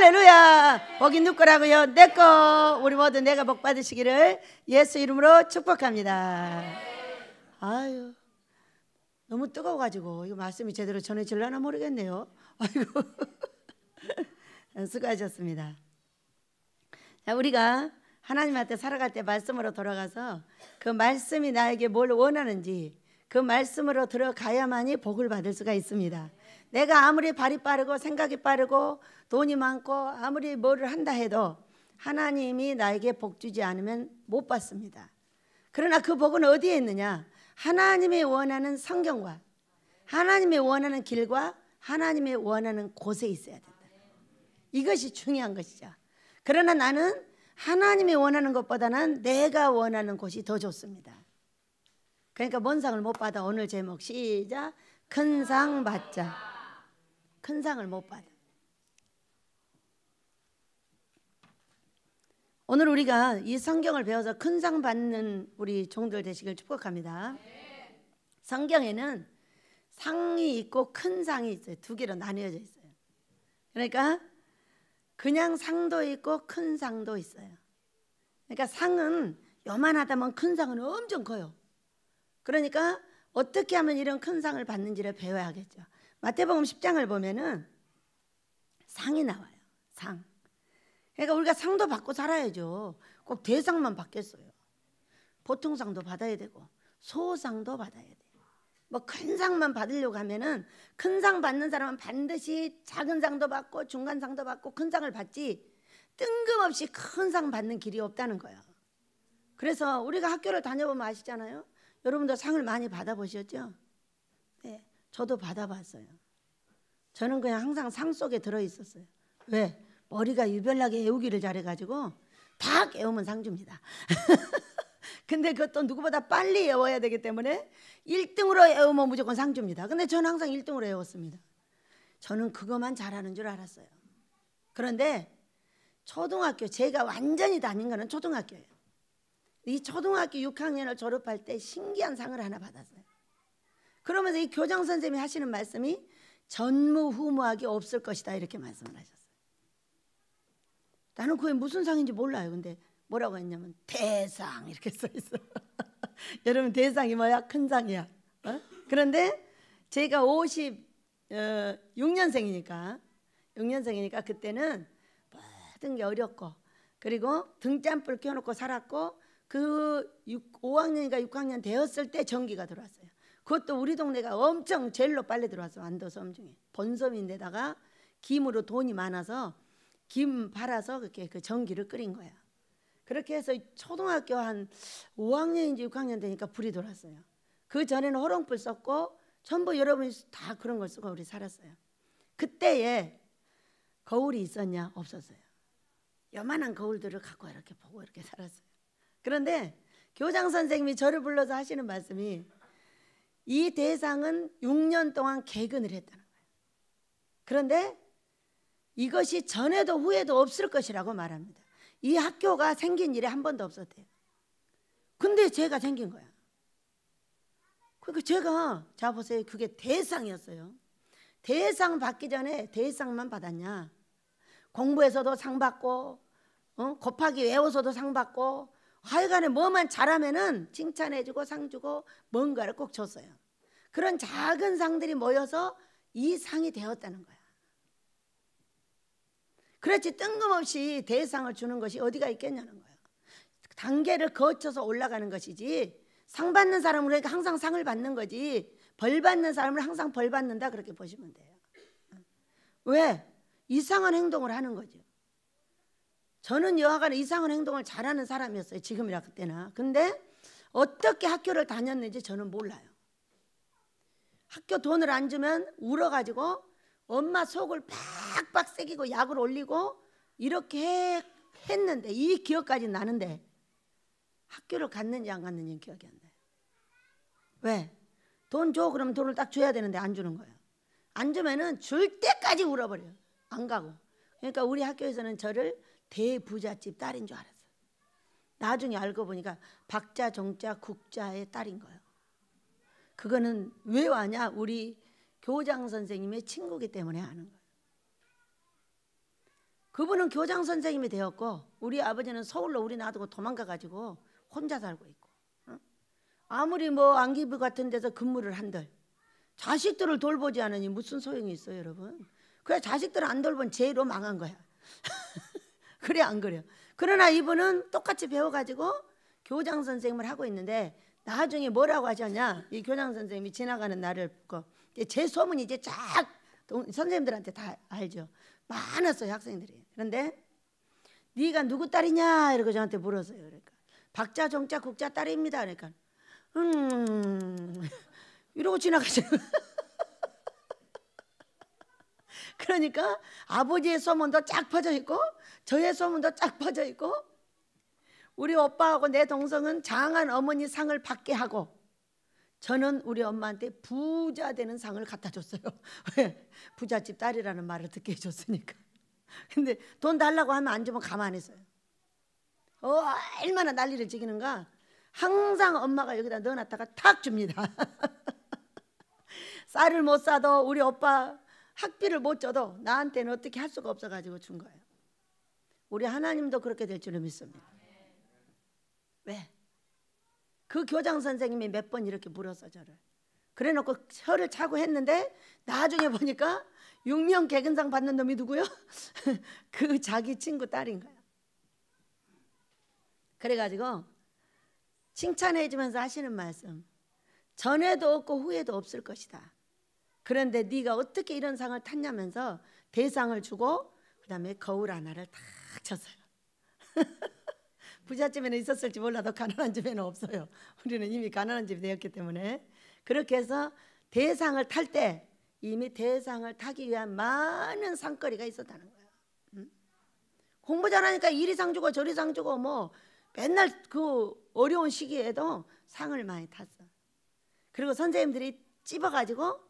할렐루야. 복이 누구라고요? 내꺼. 우리 모두 내가 복 받으시기를 예수 이름으로 축복합니다. 아유, 너무 뜨거워가지고 이거 말씀이 제대로 전해질려나 모르겠네요. 아이고. 수고하셨습니다. 자, 우리가 하나님한테 살아갈 때 말씀으로 돌아가서 그 말씀이 나에게 뭘 원하는지 그 말씀으로 들어가야만이 복을 받을 수가 있습니다. 내가 아무리 발이 빠르고 생각이 빠르고 돈이 많고 아무리 뭐를 한다 해도 하나님이 나에게 복 주지 않으면 못 받습니다. 그러나 그 복은 어디에 있느냐? 하나님이 원하는 성경과 하나님이 원하는 길과 하나님이 원하는 곳에 있어야 된다. 이것이 중요한 것이죠. 그러나 나는 하나님이 원하는 것보다는 내가 원하는 곳이 더 좋습니다. 그러니까 뭔 상을 못 받아. 오늘 제목 시작. 큰 상 받자. 큰 상을 못 받아. 오늘 우리가 이 성경을 배워서 큰 상 받는 우리 종들 되시길 축복합니다. 성경에는 상이 있고 큰 상이 있어요. 두 개로 나뉘어져 있어요. 그러니까 그냥 상도 있고 큰 상도 있어요. 그러니까 상은 요만하다면 큰 상은 엄청 커요. 그러니까 어떻게 하면 이런 큰 상을 받는지를 배워야겠죠. 마태복음 10장을 보면은 상이 나와요. 상. 그러니까 우리가 상도 받고 살아야죠. 꼭 대상만 받겠어요. 보통 상도 받아야 되고 소상도 받아야 돼요. 뭐 큰 상만 받으려고 하면은 큰 상 받는 사람은 반드시 작은 상도 받고 중간 상도 받고 큰 상을 받지 뜬금없이 큰 상 받는 길이 없다는 거예요. 그래서 우리가 학교를 다녀보면 아시잖아요. 여러분도 상을 많이 받아보셨죠? 네, 저도 받아봤어요. 저는 그냥 항상 상 속에 들어있었어요. 왜? 머리가 유별나게 외우기를 잘해가지고 다 외우면 상 줍니다. 근데 그것도 누구보다 빨리 외워야 되기 때문에 1등으로 외우면 무조건 상 줍니다. 근데 저는 항상 1등으로 외웠습니다. 저는 그것만 잘하는 줄 알았어요. 그런데 초등학교, 제가 완전히 다닌 거는 초등학교예요. 이 초등학교 6학년을 졸업할 때 신기한 상을 하나 받았어요. 그러면서 이 교장 선생님이 하시는 말씀이 전무후무하게 없을 것이다 이렇게 말씀을 하셨어요. 나는 그게 무슨 상인지 몰라요. 근데 뭐라고 했냐면 대상 이렇게 써 있어. 여러분 대상이 뭐야? 큰 상이야. 어? 그런데 제가 56년생이니까 그때는 모든 게 어렵고 그리고 등잔불 켜놓고 살았고 그 5학년인가 6학년 되었을 때 전기가 들어왔어요. 그것도 우리 동네가 엄청 제일로 빨리 들어왔어요. 안도섬 중에 본섬인데다가 김으로 돈이 많아서 김 팔아서 그렇게 그 전기를 끓인 거야. 그렇게 해서 초등학교 한 5학년인지 6학년 되니까 불이 들어왔어요. 그 전에는 호롱불 썼고 전부 여러분이 다 그런 걸 쓰고 우리 살았어요. 그때에 거울이 있었냐? 없었어요. 요만한 거울들을 갖고 이렇게 보고 이렇게 살았어요. 그런데 교장 선생님이 저를 불러서 하시는 말씀이 이 대상은 6년 동안 개근을 했다는 거예요. 그런데 이것이 전에도 후에도 없을 것이라고 말합니다. 이 학교가 생긴 일이 한 번도 없었대요. 근데 제가 생긴 거야. 그러니까 제가 자 보세요. 그게 대상이었어요. 대상 받기 전에 대상만 받았냐? 공부에서도 상 받고 곱하기 외워서도 상 받고 하여간에 뭐만 잘하면은 칭찬해주고 상 주고 뭔가를 꼭 줬어요. 그런 작은 상들이 모여서 이 상이 되었다는 거야. 그렇지 뜬금없이 대상을 주는 것이 어디가 있겠냐는 거예요. 단계를 거쳐서 올라가는 것이지 상 받는 사람은 그러니까 항상 상을 받는 거지 벌 받는 사람은 항상 벌 받는다 그렇게 보시면 돼요. 왜? 이상한 행동을 하는 거죠. 저는 여하간 이상한 행동을 잘하는 사람이었어요. 지금이라 그때나. 근데 어떻게 학교를 다녔는지 저는 몰라요. 학교 돈을 안 주면 울어가지고 엄마 속을 팍팍 새기고 약을 올리고 이렇게 했는데 이 기억까지 나는데 학교를 갔는지 안 갔는지는 기억이 안 나요. 왜? 돈 줘 그러면 돈을 딱 줘야 되는데 안 주는 거예요. 안 주면은 줄 때까지 울어버려요. 안 가고. 그러니까 우리 학교에서는 저를 대부잣집 딸인 줄 알았어요. 나중에 알고 보니까 박자, 정자, 국자의 딸인 거예요. 그거는 왜 와냐? 우리 교장 선생님의 친구기 때문에 아는 거예요. 그분은 교장 선생님이 되었고 우리 아버지는 서울로 우리 놔두고 도망가가지고 혼자 살고 있고, 아무리 뭐 안기부 같은 데서 근무를 한들 자식들을 돌보지 않으니 무슨 소용이 있어요, 여러분? 그래 자식들을 안 돌본 죄로 망한 거야. 그래 안 그래요? 그러나 이분은 똑같이 배워가지고 교장 선생님을 하고 있는데 나중에 뭐라고 하셨냐? 이 교장 선생님이 지나가는 날을 보고 제 소문이 이제 쫙 선생님들한테 다 알죠. 많았어요, 학생들이. 그런데 네가 누구 딸이냐 이러고 저한테 물었어요. 그러니까 박자 정자 국자 딸입니다. 그러니까 이러고 지나가죠. 그러니까 아버지의 소문도 쫙 퍼져 있고 저의 소문도 쫙 퍼져 있고, 우리 오빠하고 내 동생은 장한 어머니 상을 받게 하고 저는 우리 엄마한테 부자 되는 상을 갖다 줬어요. 왜? 부잣집 딸이라는 말을 듣게 해줬으니까. 근데 돈 달라고 하면 안 주면 가만히 있어요. 얼마나 난리를 지기는가. 항상 엄마가 여기다 넣어놨다가 탁 줍니다. 쌀을 못 사도 우리 오빠 학비를 못 줘도 나한테는 어떻게 할 수가 없어가지고 준 거예요. 우리 하나님도 그렇게 될 줄을 믿습니다. 왜? 그 교장 선생님이 몇 번 이렇게 물었어 저를. 그래놓고 혀를 차고 했는데 나중에 보니까 6명 개근상 받는 놈이 누구요? 그 자기 친구 딸인 거야. 그래가지고 칭찬해 주면서 하시는 말씀, 전에도 없고 후에도 없을 것이다. 그런데 네가 어떻게 이런 상을 탔냐면서 대상을 주고 그 다음에 거울 하나를 탁 쳤어요. 부잣집에는 있었을지 몰라도 가난한 집에는 없어요. 우리는 이미 가난한 집이 되었기 때문에. 그렇게 해서 대상을 탈 때 이미 대상을 타기 위한 많은 상거리가 있었다는 거예요. 공부 잘하니까 이리 상 주고 저리 상 주고 뭐 맨날 그 어려운 시기에도 상을 많이 탔어. 그리고 선생님들이 찝어가지고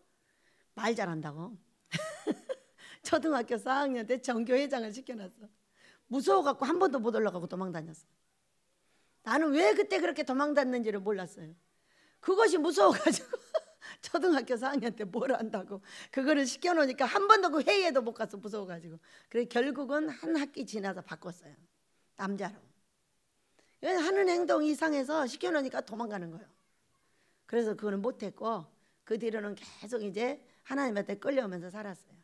말 잘한다고 초등학교 4학년 때 전교회장을 시켜놨어. 무서워갖고 한 번도 못 올라가고 도망다녔어. 나는 왜 그때 그렇게 도망다녔는지를 몰랐어요. 그것이 무서워가지고 초등학교 4학년 때 뭘 한다고 그거를 시켜놓으니까 한 번도 그 회의에도 못 갔어, 무서워가지고. 그래 결국은 한 학기 지나서 바꿨어요, 남자로. 하는 행동 이상해서 시켜놓으니까 도망가는 거예요. 그래서 그거는 못했고 그 뒤로는 계속 이제 하나님한테 끌려오면서 살았어요.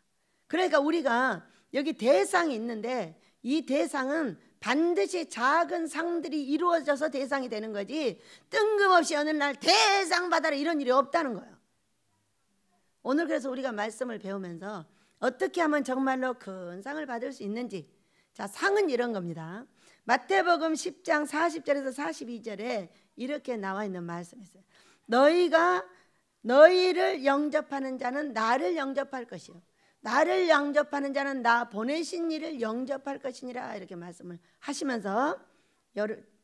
그러니까 우리가 여기 대상이 있는데 이 대상은 반드시 작은 상들이 이루어져서 대상이 되는 거지 뜬금없이 어느 날 대상 받아라 이런 일이 없다는 거예요. 오늘 그래서 우리가 말씀을 배우면서 어떻게 하면 정말로 큰 상을 받을 수 있는지, 자, 상은 이런 겁니다. 마태복음 10장 40절에서 42절에 이렇게 나와 있는 말씀이 있어요. 너희를 영접하는 자는 나를 영접할 것이요 나를 영접하는 자는 나 보내신 이를 영접할 것이니라, 이렇게 말씀을 하시면서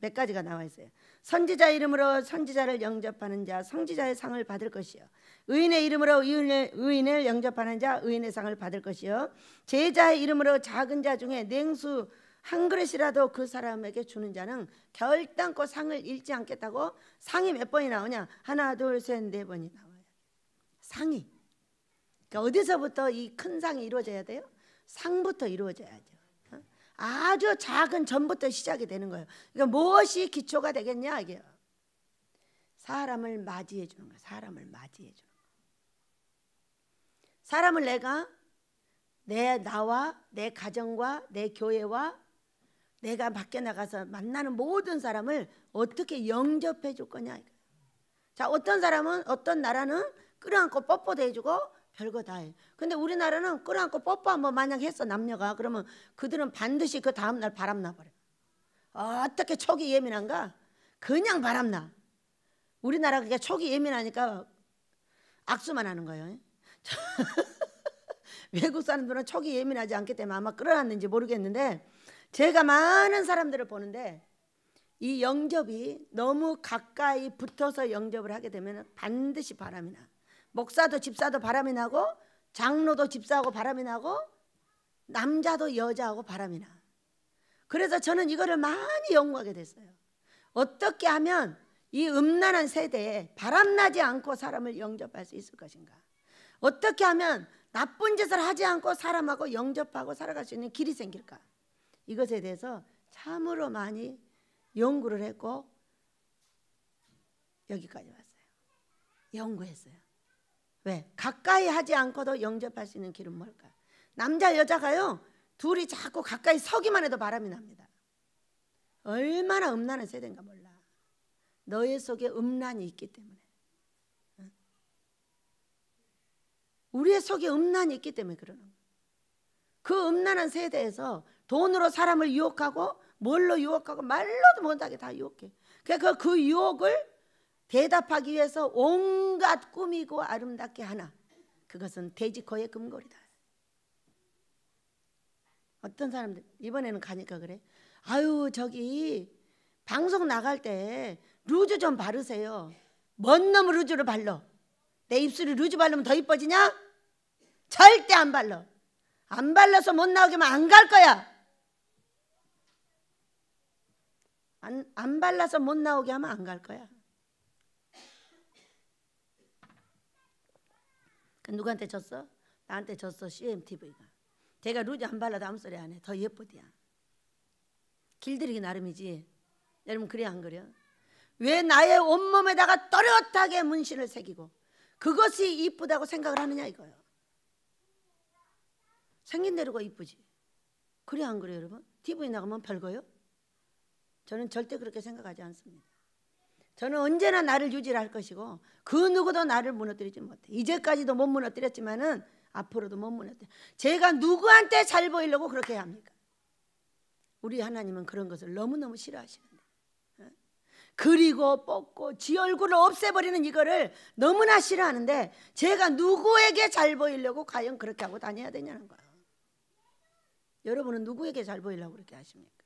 몇 가지가 나와 있어요. 선지자 이름으로 선지자를 영접하는 자 선지자의 상을 받을 것이요 의인의 이름으로 의인을 영접하는 자 의인의 상을 받을 것이요 제자의 이름으로 작은 자 중에 냉수 한 그릇이라도 그 사람에게 주는 자는 결단코 상을 잃지 않겠다고. 상이 몇 번이 나오냐? 하나 둘 셋 네 번이 나와요. 상이. 그러니까 어디서부터 이 큰 상이 이루어져야 돼요? 상부터 이루어져야죠. 아주 작은 전부터 시작이 되는 거예요. 그러니까 무엇이 기초가 되겠냐 이게요. 사람을 맞이해 주는 거예요. 사람을 맞이해 주는 거예요. 사람을 내가 나와 내 가정과 내 교회와 내가 밖에 나가서 만나는 모든 사람을 어떻게 영접해 줄 거냐 이거예요. 자, 어떤 사람은 어떤 나라는 끌어안고 뽀뽀도 해주고 별거 다 해. 근데 우리나라는 끌어안고 뽀뽀 한번 만약 했어 남녀가, 그러면 그들은 반드시 그 다음날 바람나 버려. 어떻게 촉이 예민한가? 그냥 바람나. 우리나라 그게 촉이 예민하니까 악수만 하는 거예요. 외국 사람들은 촉이 예민하지 않기 때문에 아마 끌어놨는지 모르겠는데, 제가 많은 사람들을 보는데 이 영접이 너무 가까이 붙어서 영접을 하게 되면 반드시 바람이 나. 목사도 집사도 바람이 나고 장로도 집사하고 바람이 나고 남자도 여자하고 바람이 나. 그래서 저는 이거를 많이 연구하게 됐어요. 어떻게 하면 이 음란한 세대에 바람나지 않고 사람을 영접할 수 있을 것인가? 어떻게 하면 나쁜 짓을 하지 않고 사람하고 영접하고 살아갈 수 있는 길이 생길까? 이것에 대해서 참으로 많이 연구를 했고 여기까지 왔어요. 연구했어요. 왜? 가까이 하지 않고도 영접할 수 있는 길은 뭘까? 남자 여자가요 둘이 자꾸 가까이 서기만 해도 바람이 납니다. 얼마나 음란한 세대인가 몰라. 너의 속에 음란이 있기 때문에, 우리의 속에 음란이 있기 때문에 그러는 거예요. 그 음란한 세대에서 돈으로 사람을 유혹하고 뭘로 유혹하고 말로도 못하게 다 유혹해. 그러니까 그 유혹을 대답하기 위해서 온갖 꾸미고 아름답게 하나, 그것은 돼지코의 금골이다. 어떤 사람들 이번에는 가니까 그래. 아유 저기 방송 나갈 때 루즈 좀 바르세요. 뭔 놈의 루즈를 발라? 내 입술에 루즈 바르면 더 이뻐지냐? 절대 안 발라. 안 발라서 못 나오게 하면 안 갈 거야. 안 발라서 못 나오게 하면 안 갈 거야. 누구한테 졌어? 나한테 졌어. CMTV가. 제가 루즈 안 발라도 아무 소리 안 해. 더 예쁘디야. 길들이기 나름이지. 여러분 그래 안 그래요? 왜 나의 온몸에다가 또렷하게 문신을 새기고 그것이 이쁘다고 생각을 하느냐 이거예요. 생긴 대로가 이쁘지. 그래 안 그래요 여러분? TV 나가면 별거요? 저는 절대 그렇게 생각하지 않습니다. 저는 언제나 나를 유지할 것이고 그 누구도 나를 무너뜨리지 못해. 이제까지도 못 무너뜨렸지만은 앞으로도 못 무너뜨려. 제가 누구한테 잘 보이려고 그렇게 해야 합니까? 우리 하나님은 그런 것을 너무너무 싫어하시는데, 그리고 뽑고 지 얼굴을 없애버리는 이거를 너무나 싫어하는데 제가 누구에게 잘 보이려고 과연 그렇게 하고 다녀야 되냐는 거예요. 여러분은 누구에게 잘 보이려고 그렇게 하십니까?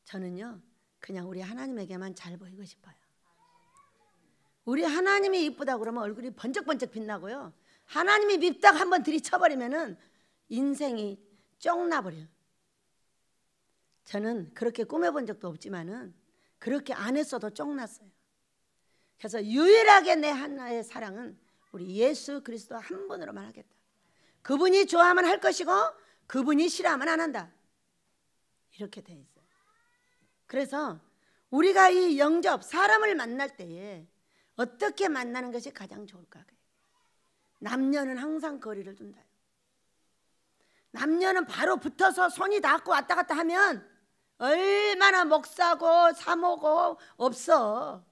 저는요 그냥 우리 하나님에게만 잘 보이고 싶어요. 우리 하나님이 이쁘다고 그러면 얼굴이 번쩍번쩍 빛나고요, 하나님이 밉다고 한번 들이쳐버리면은 인생이 쫑나버려요. 저는 그렇게 꾸며본 적도 없지만은 그렇게 안 했어도 쫑났어요. 그래서 유일하게 내 하나의 사랑은 우리 예수 그리스도 한 분으로만 하겠다. 그분이 좋아하면 할 것이고 그분이 싫어하면 안 한다. 이렇게 돼 있어요. 그래서 우리가 이 영접, 사람을 만날 때에 어떻게 만나는 것이 가장 좋을까? 남녀는 항상 거리를 둔다. 남녀는 바로 붙어서 손이 닿고 왔다 갔다 하면 얼마나 목사고 사모고 없어.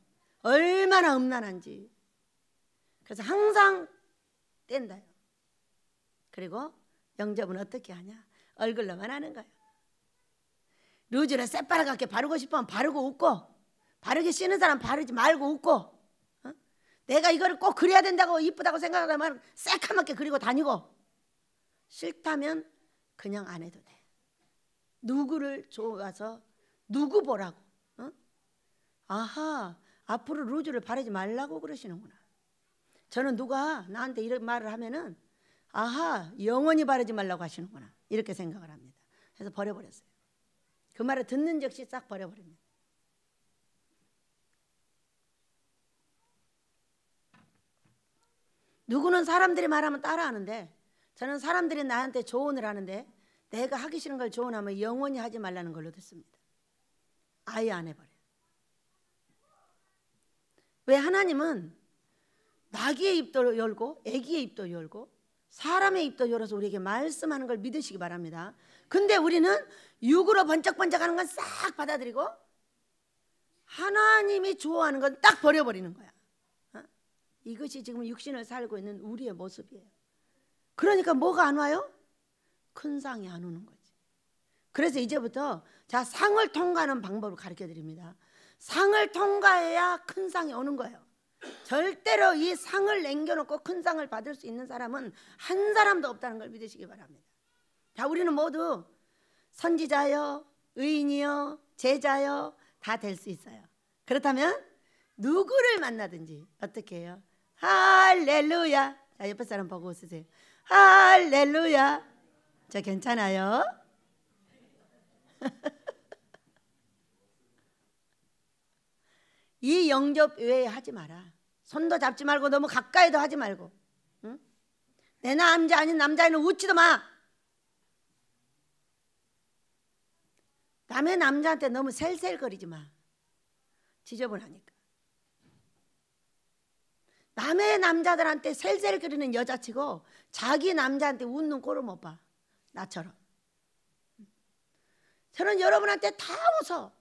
얼마나 음란한지. 그래서 항상 뗀다요. 그리고 영접은 어떻게 하냐? 얼굴로만 하는 거예요. 루즈를 새빨갛게 바르고 싶으면 바르고 웃고, 바르기 싫은 사람 바르지 말고 웃고, 내가 이거를 꼭 그려야 된다고 이쁘다고 생각하면 새카맣게 그리고 다니고, 싫다면 그냥 안 해도 돼. 누구를 좋아서 누구 보라고, 아하, 앞으로 루즈를 바르지 말라고 그러시는구나. 저는 누가 나한테 이런 말을 하면은 아하, 영원히 바르지 말라고 하시는구나 이렇게 생각을 합니다. 그래서 버려버렸어요. 그 말을 듣는 즉시 싹 버려버립니다. 누구는 사람들이 말하면 따라하는데 저는 사람들이 나한테 조언을 하는데 내가 하기 싫은 걸 조언하면 영원히 하지 말라는 걸로 듣습니다. 아예 안 해버려요. 왜? 하나님은 나귀의 입도 열고 애기의 입도 열고 사람의 입도 열어서 우리에게 말씀하는 걸 믿으시기 바랍니다. 근데 우리는 육으로 번쩍번쩍하는 건 싹 받아들이고 하나님이 좋아하는 건 딱 버려버리는 거야. 이것이 지금 육신을 살고 있는 우리의 모습이에요. 그러니까 뭐가 안 와요? 큰 상이 안 오는 거지. 그래서 이제부터 자, 상을 통과하는 방법을 가르쳐 드립니다. 상을 통과해야 큰 상이 오는 거예요. 절대로 이 상을 남겨놓고 큰 상을 받을 수 있는 사람은 한 사람도 없다는 걸 믿으시기 바랍니다. 자, 우리는 모두 선지자요, 의인이요, 제자요 다 될 수 있어요. 그렇다면 누구를 만나든지 어떻게 해요? 할렐루야. 자, 옆에 사람 보고 웃으세요. 할렐루야. 저 괜찮아요? 이 영접 외에 하지 마라. 손도 잡지 말고 너무 가까이도 하지 말고 내 남자 아닌 남자애는 웃지도 마. 남의 남자한테 너무 셀셀거리지 마. 지저분하니까. 남의 남자들한테 셀셀거리는 여자치고 자기 남자한테 웃는 꼴을 못 봐. 나처럼. 저는 여러분한테 다 웃어.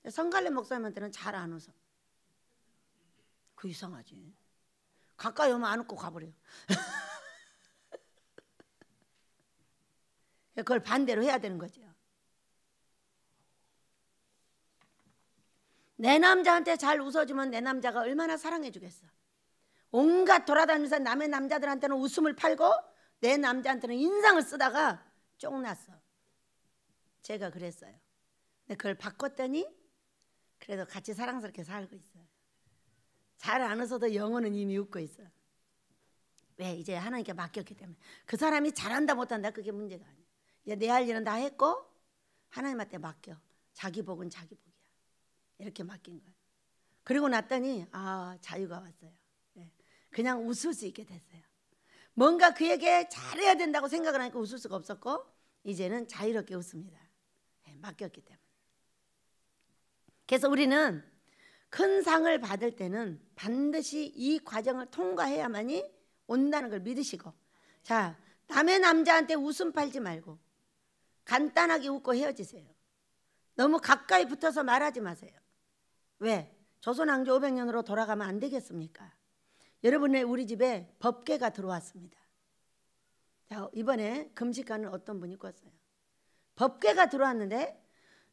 성갈래 목사님한테는 잘 안 웃어. 그 이상하지. 가까이 오면 안 웃고 가버려. 그걸 반대로 해야 되는 거죠. 내 남자한테 잘 웃어주면 내 남자가 얼마나 사랑해 주겠어. 온갖 돌아다니면서 남의 남자들한테는 웃음을 팔고 내 남자한테는 인상을 쓰다가 쫑났어. 제가 그랬어요. 근데 그걸 바꿨더니 그래도 같이 사랑스럽게 살고 있어요. 잘 안 웃어도 영혼은 이미 웃고 있어. 왜? 이제 하나님께 맡겼기 때문에. 그 사람이 잘한다 못한다 그게 문제가 아니야. 이제 내 할 일은 다 했고 하나님한테 맡겨. 자기 복은 자기 복이야. 이렇게 맡긴 거예요. 그리고 났더니 자유가 왔어요. 그냥 웃을 수 있게 됐어요. 뭔가 그에게 잘해야 된다고 생각을 하니까 웃을 수가 없었고 이제는 자유롭게 웃습니다. 맡겼기 때문에. 그래서 우리는 큰 상을 받을 때는 반드시 이 과정을 통과해야만이 온다는 걸 믿으시고, 자, 남의 남자한테 웃음 팔지 말고 간단하게 웃고 헤어지세요. 너무 가까이 붙어서 말하지 마세요. 왜? 조선왕조 500년으로 돌아가면 안 되겠습니까? 여러분의 우리 집에 법궤가 들어왔습니다. 자, 이번에 금식하는 어떤 분이 꿨어요. 법궤가 들어왔는데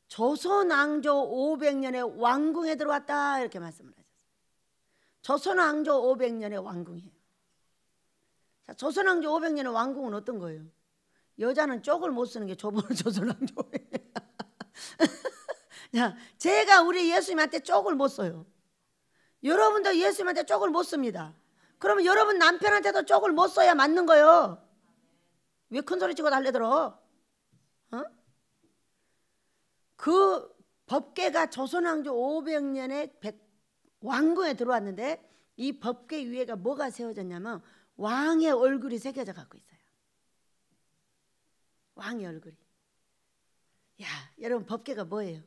조선왕조 500년의 왕궁에 들어왔다 이렇게 말씀을 하셨어요. 조선왕조 500년의 왕궁이에요. 자, 조선왕조 500년의 왕궁은 어떤 거예요? 여자는 쪽을 못 쓰는 게 조선왕조 500년. 자, 제가 우리 예수님한테 쪽을 못 써요. 여러분도 예수님한테 쪽을 못 씁니다. 그러면 여러분 남편한테도 쪽을 못 써야 맞는 거예요. 왜 큰 소리 치고 달래들어? 그 법궤가 조선왕조 500년에 왕궁에 들어왔는데 이 법궤 위에가 뭐가 세워졌냐면 왕의 얼굴이 새겨져 갖고 있어요. 왕의 얼굴이. 야, 여러분 법궤가 뭐예요?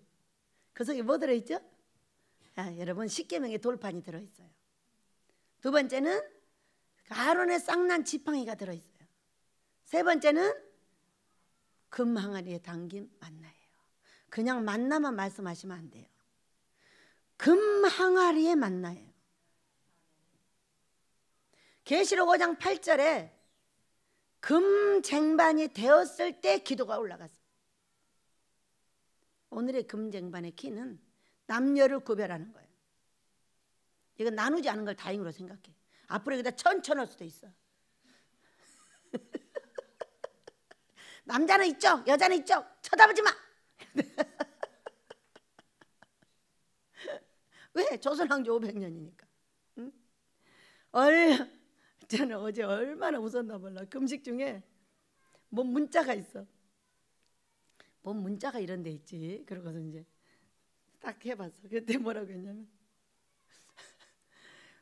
그 속에 뭐 들어있죠? 여러분 십계명의 돌판이 들어있어요. 두 번째는 아론의 쌍난 지팡이가 들어있어요. 세 번째는 금 항아리에 담긴 만나예요. 그냥 만나만 말씀하시면 안 돼요. 금 항아리에 만나예요. 계시록 5장 8절에 금 쟁반이 되었을 때 기도가 올라갔어요. 오늘의 금 쟁반의 키는 남녀를 구별하는 거예요. 이건 나누지 않은 걸 다행으로 생각해. 앞으로 여기다 천천할 수도 있어. 남자는 이쪽, 여자는 이쪽. 쳐다보지 마. 왜? 조선왕조 500년이니까. 응? 저는 어제 얼마나 웃었나 몰라. 금식 중에 뭔 문자가 있어. 뭔 문자가 이런 데 있지. 그러고서 이제 딱 해봤어. 그때 뭐라고 했냐면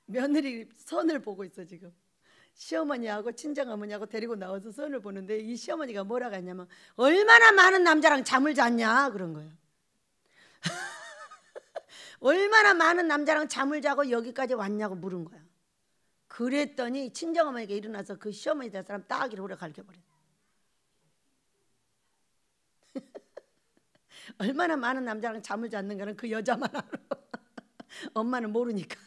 며느리 선을 보고 있어 지금. 시어머니하고 친정어머니하고 데리고 나와서 선을 보는데 이 시어머니가 뭐라고 했냐면 얼마나 많은 남자랑 잠을 잤냐 그런 거예요. 얼마나 많은 남자랑 잠을 자고 여기까지 왔냐고 물은 거야. 그랬더니 친정어머니가 일어나서 그 시어머니 될 사람 따귀를 오래 가르쳐버렸어. 얼마나 많은 남자랑 잠을 잤는가는 그 여자만 알아. 엄마는 모르니까.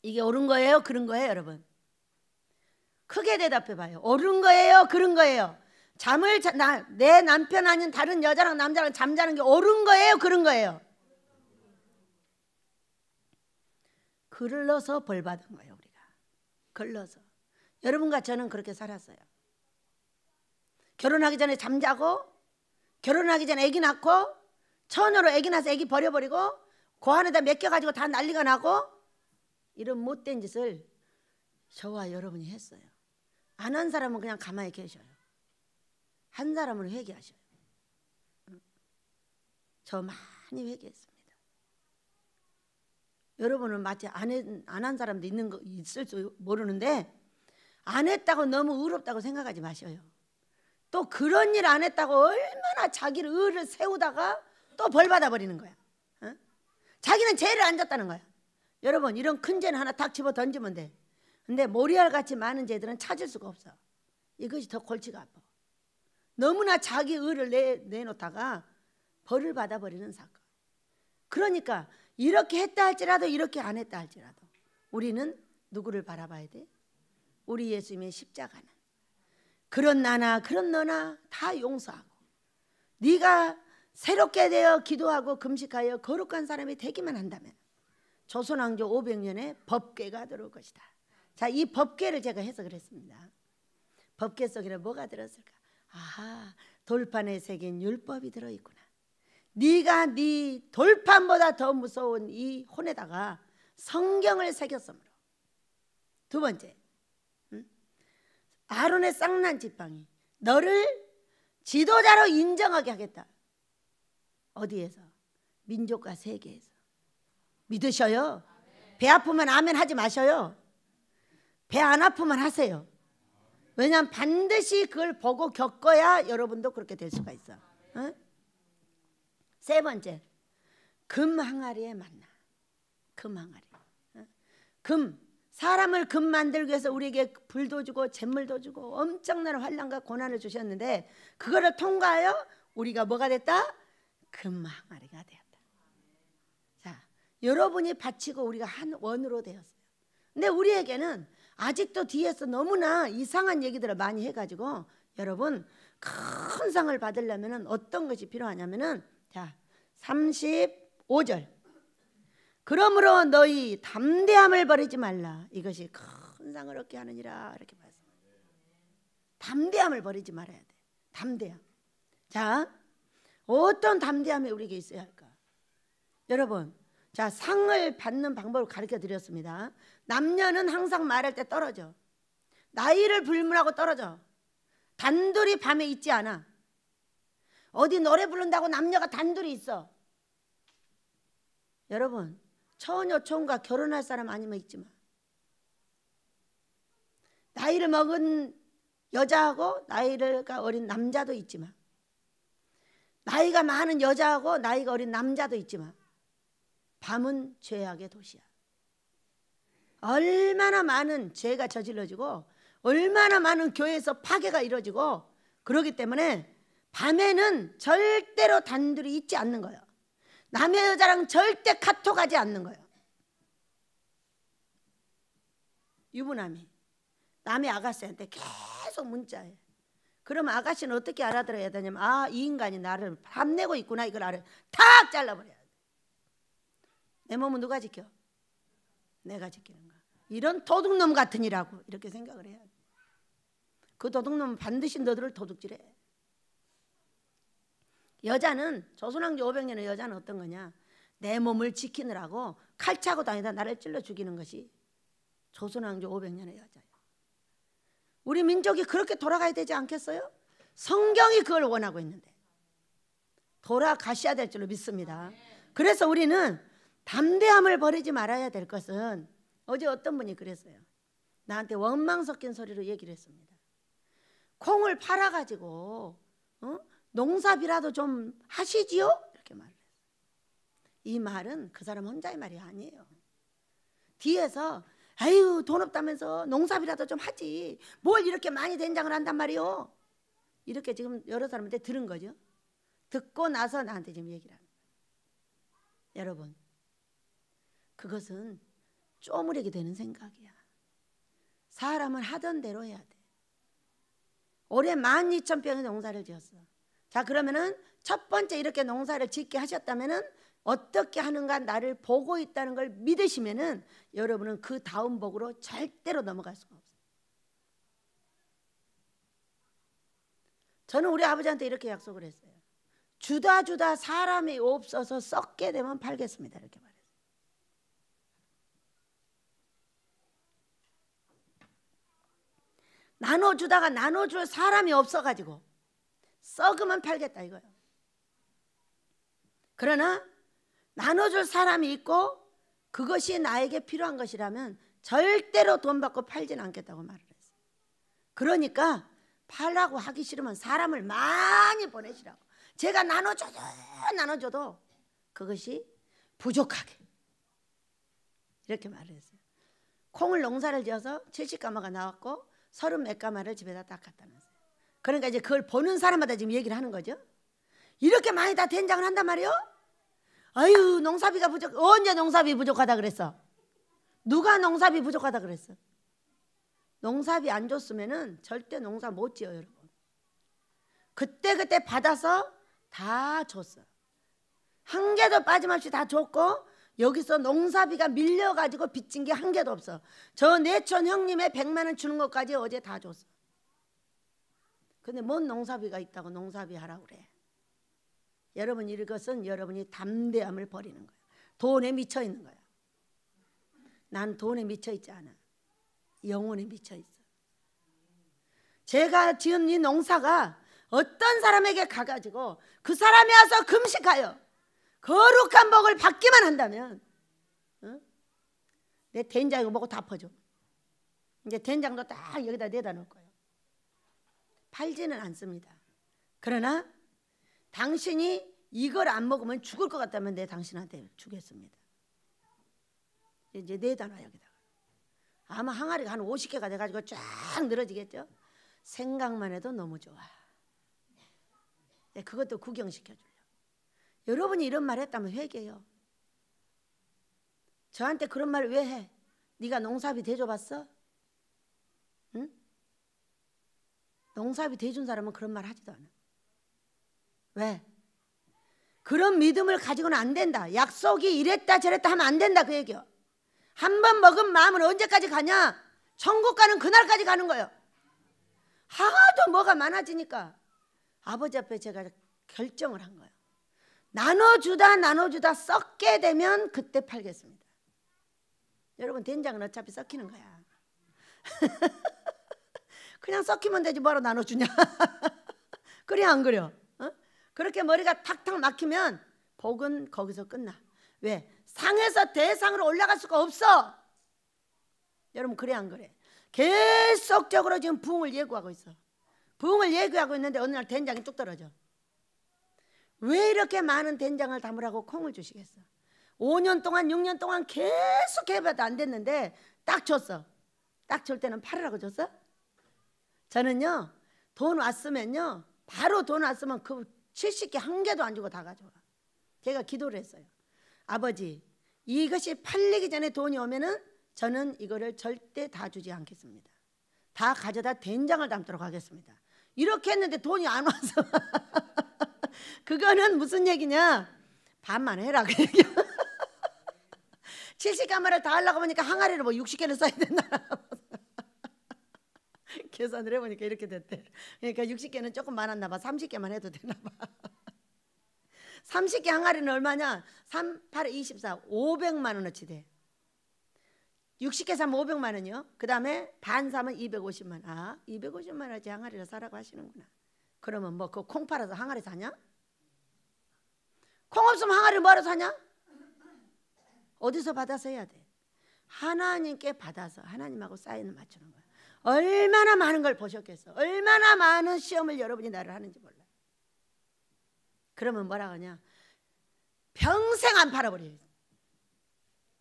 이게 옳은 거예요? 그런 거예요, 여러분? 크게 대답해 봐요. 옳은 거예요? 그런 거예요? 내 남편 아닌 다른 여자랑 남자랑 잠자는 게 옳은 거예요? 그런 거예요? 글러서 벌 받은 거예요, 우리가. 글러서. 여러분과 저는 그렇게 살았어요. 결혼하기 전에 잠자고, 결혼하기 전에 아기 낳고, 처녀로 아기 낳아서 아기 버려버리고, 그 안에다 맡겨가지고 다 난리가 나고, 이런 못된 짓을 저와 여러분이 했어요. 안 한 사람은 그냥 가만히 계셔요. 한 사람은 회개하셔요. 저 많이 회개했습니다. 여러분은 마치 안 한 사람도 있을 수 모르는데 안 했다고 너무 의롭다고 생각하지 마셔요. 또 그런 일 안 했다고 얼마나 자기를 의를 세우다가 또 벌 받아버리는 거야. 어? 자기는 죄를 안 졌다는 거야. 여러분 이런 큰 죄는 하나 탁 집어 던지면 돼. 근데 모리알같이 많은 죄들은 찾을 수가 없어. 이것이 더 골치가 아파. 너무나 자기 의를 내놓다가 벌을 받아버리는 사건. 그러니까 이렇게 했다 할지라도 이렇게 안 했다 할지라도 우리는 누구를 바라봐야 돼? 우리 예수님의 십자가는 그런 나나 그런 너나 다 용서하고 네가 새롭게 되어 기도하고 금식하여 거룩한 사람이 되기만 한다면 조선왕조 500년에 법궤가 들어올 것이다. 자, 이 법궤를 제가 해석을 했습니다. 법궤 속에는 뭐가 들었을까? 아하, 돌판에 새긴 율법이 들어있구나. 네가 네 돌판보다 더 무서운 이 혼에다가 성경을 새겼으므로. 두 번째, 아론의 쌍난 지팡이 너를 지도자로 인정하게 하겠다. 어디에서? 민족과 세계에서. 믿으셔요? 배 아프면 아멘 하지 마셔요. 배 안 아프면 하세요. 왜냐하면 반드시 그걸 보고 겪어야 여러분도 그렇게 될 수가 있어. 어? 세 번째, 금 항아리에 만나. 금 항아리. 어? 금, 사람을 금 만들기 위해서 우리에게 불도 주고 잿물도 주고 엄청난 환난과 고난을 주셨는데 그거를 통과하여 우리가 뭐가 됐다? 금 항아리가 되었다. 자, 여러분이 바치고 우리가 한 원으로 되었어요. 근데 우리에게는 아직도 뒤에서 너무나 이상한 얘기들을 많이 해가지고 여러분 큰 상을 받으려면 어떤 것이 필요하냐면은 자 35절 그러므로 너희 담대함을 버리지 말라 이것이 큰 상을 얻게 하느니라 이렇게 말씀합니다. 담대함을 버리지 말아야 돼. 담대함. 자 어떤 담대함이 우리에게 있어야 할까? 여러분 자 상을 받는 방법을 가르쳐 드렸습니다. 남녀는 항상 말할 때 떨어져. 나이를 불문하고 떨어져. 단둘이 밤에 있지 않아. 어디 노래 부른다고 남녀가 단둘이 있어. 여러분 처녀 총각 결혼할 사람 아니면 있지 마. 나이를 먹은 여자하고 나이가 어린 남자도 있지 마. 나이가 많은 여자하고 나이가 어린 남자도 있지 마. 밤은 죄악의 도시야. 얼마나 많은 죄가 저질러지고 얼마나 많은 교회에서 파괴가 이루어지고 그러기 때문에 밤에는 절대로 단둘이 있지 않는 거예요. 남의 여자랑 절대 카톡하지 않는 거예요. 유부남이 남의 아가씨한테 계속 문자해. 그러면 아가씨는 어떻게 알아들어야 되냐면 아, 이 인간이 나를 밤내고 있구나 이걸 알아. 탁 잘라버려야 돼. 내 몸은 누가 지켜? 내가 지키는 거야. 이런 도둑놈 같으니라고 이렇게 생각을 해야 돼. 그 도둑놈은 반드시 너들을 도둑질해. 여자는 조선왕조 500년의 여자는 어떤 거냐? 내 몸을 지키느라고 칼 차고 다니다 나를 찔러 죽이는 것이 조선왕조 500년의 여자예요. 우리 민족이 그렇게 돌아가야 되지 않겠어요? 성경이 그걸 원하고 있는데 돌아가셔야 될 줄로 믿습니다. 그래서 우리는 담대함을 버리지 말아야 될 것은 어제 어떤 분이 그랬어요. 나한테 원망 섞인 소리로 얘기를 했습니다. 콩을 팔아가지고 농사비라도 좀 하시지요? 이렇게 말을 했어요. 이 말은 그 사람 혼자의 말이 아니에요. 뒤에서 아유 돈 없다면서 농사비라도 좀 하지 뭘 이렇게 많이 된장을 한단 말이요. 이렇게 지금 여러 사람한테 들은 거죠. 듣고 나서 나한테 지금 얘기를 합니다. 여러분 그것은 쪼무레게 되는 생각이야. 사람은 하던 대로 해야 돼. 올해 12,000평의 농사를 지었어. 자 그러면은 첫 번째 이렇게 농사를 짓게 하셨다면은 어떻게 하는가 나를 보고 있다는 걸 믿으시면은 여러분은 그 다음 복으로 절대로 넘어갈 수가 없어요. 저는 우리 아버지한테 이렇게 약속을 했어요. 주다 사람이 없어서 썩게 되면 팔겠습니다. 이렇게 말했어요. 나눠주다가 나눠줄 사람이 없어가지고 썩으면 팔겠다 이거예요. 그러나 나눠줄 사람이 있고 그것이 나에게 필요한 것이라면 절대로 돈 받고 팔지는 않겠다고 말을 했어요. 그러니까 팔라고 하기 싫으면 사람을 많이 보내시라고. 제가 나눠줘도 그것이 부족하게, 이렇게 말을 했어요. 콩을 농사를 지어서 70가마가 나왔고 30몇 가마를 집에다 딱 갖다 놨어요. 그러니까 이제 그걸 보는 사람마다 지금 얘기를 하는 거죠. 이렇게 많이 다 된장을 한단 말이에요? 아유, 농사비가 부족. 언제 농사비 부족하다 그랬어? 누가 농사비 부족하다 그랬어? 농사비 안 줬으면은 절대 농사 못 지어요, 여러분. 그때 받아서 다 줬어. 한 개도 빠짐없이 다 줬고, 여기서 농사비가 밀려가지고 빚진 게 한 개도 없어. 저 내촌 형님의 100만 원 주는 것까지 어제 다 줬어. 근데 뭔 농사비가 있다고 농사비 하라고 그래. 여러분, 이것은 여러분이 담대함을 버리는 거예요. 돈에 미쳐 있는 거야. 난 돈에 미쳐 있지 않아. 영혼에 미쳐 있어. 제가 지은 이 농사가 어떤 사람에게 가가지고 그 사람이 와서 금식하여 거룩한 복을 받기만 한다면, 내 된장 이거 먹고 다 퍼줘. 이제 된장도 딱 여기다 내다 놓을 거예요. 팔지는 않습니다. 그러나 당신이 이걸 안 먹으면 죽을 것 같다면 내 당신한테 주겠습니다. 이제 내다 놔 여기다가. 아마 항아리가 한 50개가 돼가지고 쫙 늘어지겠죠. 생각만 해도 너무 좋아. 그것도 구경시켜주려. 여러분이 이런 말 했다면 회개해요. 저한테 그런 말 왜 해? 네가 농사비 대줘봤어? 응? 농사비 대준 사람은 그런 말 하지도 않아. 왜? 그런 믿음을 가지고는 안 된다. 약속이 이랬다 저랬다 하면 안 된다, 그 얘기요. 한 번 먹은 마음은 언제까지 가냐? 천국 가는 그날까지 가는 거예요. 하도 뭐가 많아지니까 아버지 앞에 제가 결정을 한 거예요. 나눠주다 썩게 되면 그때 팔겠습니다. 여러분, 된장은 어차피 썩히는 거야. 그냥 썩히면 되지 뭐로 나눠주냐. 그래 안 그래요? 그렇게 머리가 탁탁 막히면 복은 거기서 끝나. 왜? 상에서 대상으로 올라갈 수가 없어. 여러분, 그래 안 그래? 계속적으로 지금 부흥을 예고하고 있어. 부흥을 예고하고 있는데 어느 날 된장이 뚝 떨어져. 왜 이렇게 많은 된장을 담으라고 콩을 주시겠어? 5년 동안 6년 동안 계속 해봐도 안 됐는데 딱 줬어. 딱 줄 때는 팔으라고 줬어? 저는요, 돈 왔으면요, 바로 돈 왔으면 그 70개 한 개도 안 주고 다 가져와. 제가 기도를 했어요. 아버지, 이것이 팔리기 전에 돈이 오면은 저는 이거를 절대 다 주지 않겠습니다. 다 가져다 된장을 담도록 하겠습니다. 이렇게 했는데 돈이 안 와서 그거는 무슨 얘기냐? 반만 해라 그 얘기야. 70가마를 다 하려고 보니까 항아리를 뭐 60개를 써야 된다. 계산을 해보니까 이렇게 됐대. 그러니까 60개는 조금 많았나 봐. 30개만 해도 되나 봐. 30개 항아리는 얼마냐? 3, 8, 24, 500만 원어치 돼. 60개 사면 500만 원이요. 그 다음에 반 사면 250만 원. 아, 250만 원어치 항아리를 사라고 하시는구나. 그러면 뭐 그 콩 팔아서 항아리 사냐? 콩 없으면 항아리를 뭐하러 사냐? 어디서 받아서 해야 돼? 하나님께 받아서 하나님하고 사인을 맞추는 거야. 얼마나 많은 걸 보셨겠어. 얼마나 많은 시험을 여러분이 나를 하는지 몰라. 그러면 뭐라 하냐? 평생 안 팔아버려.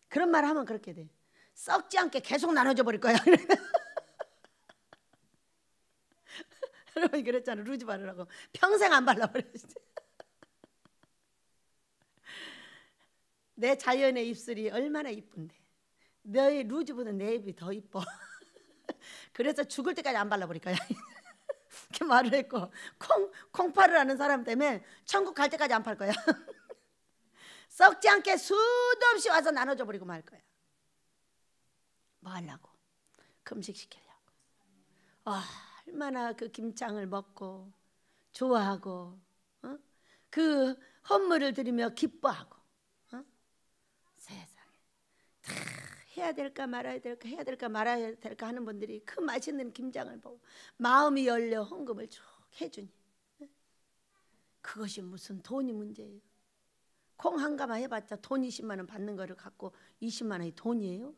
그런 말 하면 그렇게 돼. 썩지 않게 계속 나눠줘 버릴 거야. 여러분이 그랬잖아. 루즈 바르라고. 평생 안 발라버려. 내 자연의 입술이 얼마나 이쁜데 너의 루즈보다 내 입이 더 이뻐. 그래서 죽을 때까지 안 발라버릴 거야. 이렇게 말을 했고, 콩파를 하는 사람 때문에 천국 갈 때까지 안 팔 거야. 썩지 않게 수도 없이 와서 나눠줘 버리고 말 거야. 뭐 하려고? 금식시키려고. 얼마나 그 김장을 먹고 좋아하고, 그 헌물을 드리며 기뻐하고, 세상에 다 해야 될까 말아야 될까, 해야 될까 말아야 될까 하는 분들이 그 맛있는 김장을 보고 마음이 열려 헌금을 쭉 해주니, 그것이 무슨 돈이 문제예요? 콩 한 가마 해봤자 돈 20만 원 받는 거를 갖고 20만 원이 돈이에요?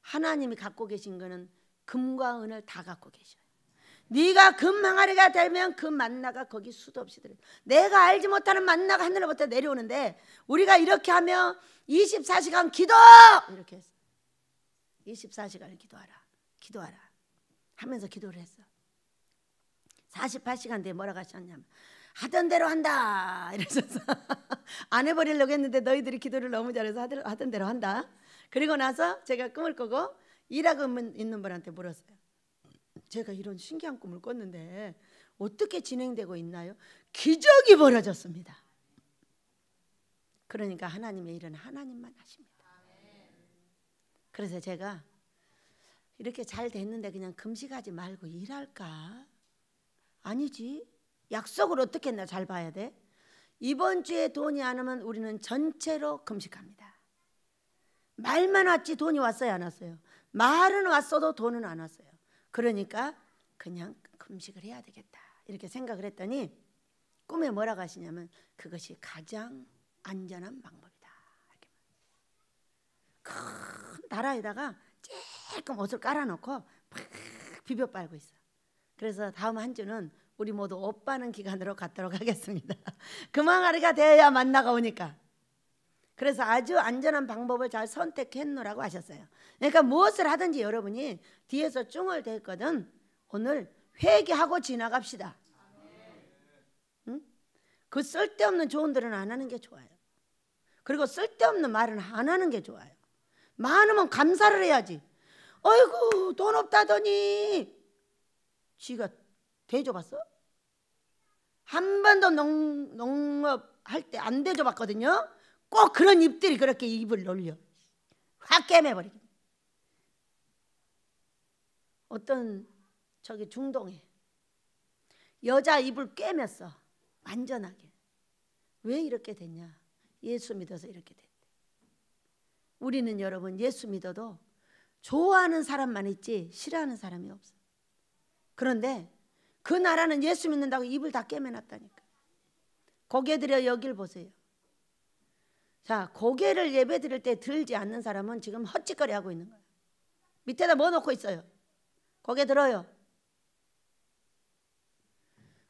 하나님이 갖고 계신 거는 금과 은을 다 갖고 계셔요. 네가 금항아리가 되면 그 만나가 거기 수도 없이 들어요. 내가 알지 못하는 만나가 하늘로부터 내려오는데 우리가 이렇게 하면 24시간 기도! 이렇게 했어. 24시간을 기도하라 하면서 기도를 했어. 48시간 뒤에 뭐라고 하셨냐면 하던 대로 한다 이러셔서 안 해버리려고 했는데 너희들이 기도를 너무 잘해서 하던 대로 한다. 그리고 나서 제가 꿈을 꾸고 일하고 있는 분한테 물었어요. 제가 이런 신기한 꿈을 꿨는데 어떻게 진행되고 있나요? 기적이 벌어졌습니다. 그러니까 하나님의 일은 하나님만 하십니다. 그래서 제가 이렇게 잘 됐는데 그냥 금식하지 말고 일할까? 아니지. 약속을 어떻게 했나 잘 봐야 돼. 이번 주에 돈이 안 오면 우리는 전체로 금식합니다. 말만 왔지 돈이 왔어요, 안 왔어요? 말은 왔어도 돈은 안 왔어요. 그러니까 그냥 금식을 해야 되겠다 이렇게 생각을 했더니 꿈에 뭐라고 하시냐면 그것이 가장 안전한 방법이다. 이렇게. 큰 나라에다가 조금 옷을 깔아놓고 팍 비벼 빨고 있어. 그래서 다음 한 주는 우리 모두 옷 빠는 기간으로 갖도록 하겠습니다. 금항아리가 되어야 만나가 오니까. 그래서 아주 안전한 방법을 잘 선택했노라고 하셨어요. 그러니까 무엇을 하든지 여러분이 뒤에서 쭝을 댔거든 오늘 회개하고 지나갑시다. 응? 그 쓸데없는 조언들은 안 하는 게 좋아요. 그리고 쓸데없는 말은 안 하는 게 좋아요. 많으면 감사를 해야지. 어이구 돈 없다더니 지가 대줘봤어? 한 번도 농업 할 때 안 대줘봤거든요. 꼭 그런 입들이 그렇게 입을 놀려. 확 깨매버리게. 어떤 저기 중동에 여자 입을 꿰맸어. 완전하게. 왜 이렇게 됐냐? 예수 믿어서 이렇게 됐대. 우리는 여러분 예수 믿어도 좋아하는 사람만 있지 싫어하는 사람이 없어. 그런데 그 나라는 예수 믿는다고 입을 다 꿰매놨다니까. 고개 들여 여길 보세요. 자, 고개를 예배 드릴 때 들지 않는 사람은 지금 헛짓거리 하고 있는 거예요. 밑에다 뭐 놓고 있어요? 고개 들어요.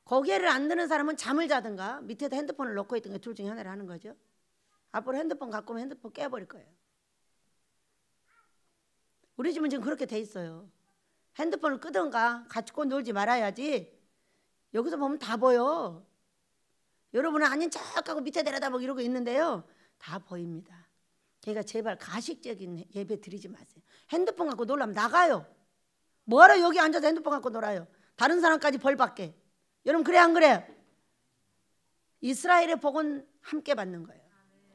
고개를 안 드는 사람은 잠을 자든가 밑에다 핸드폰을 놓고 있든가 둘 중에 하나를 하는 거죠. 앞으로 핸드폰 갖고 오면 핸드폰 깨버릴 거예요. 우리 집은 지금 그렇게 돼 있어요. 핸드폰을 끄든가 갖고 놀지 말아야지. 여기서 보면 다 보여. 여러분은 아닌 척하고 밑에 내려다보고 이러고 있는데요. 다 보입니다. 그러니까 제발 가식적인 예배 드리지 마세요. 핸드폰 갖고 놀라면 나가요. 뭐하러 여기 앉아서 핸드폰 갖고 놀아요. 다른 사람까지 벌 받게. 여러분 그래 안 그래요? 이스라엘의 복은 함께 받는 거예요.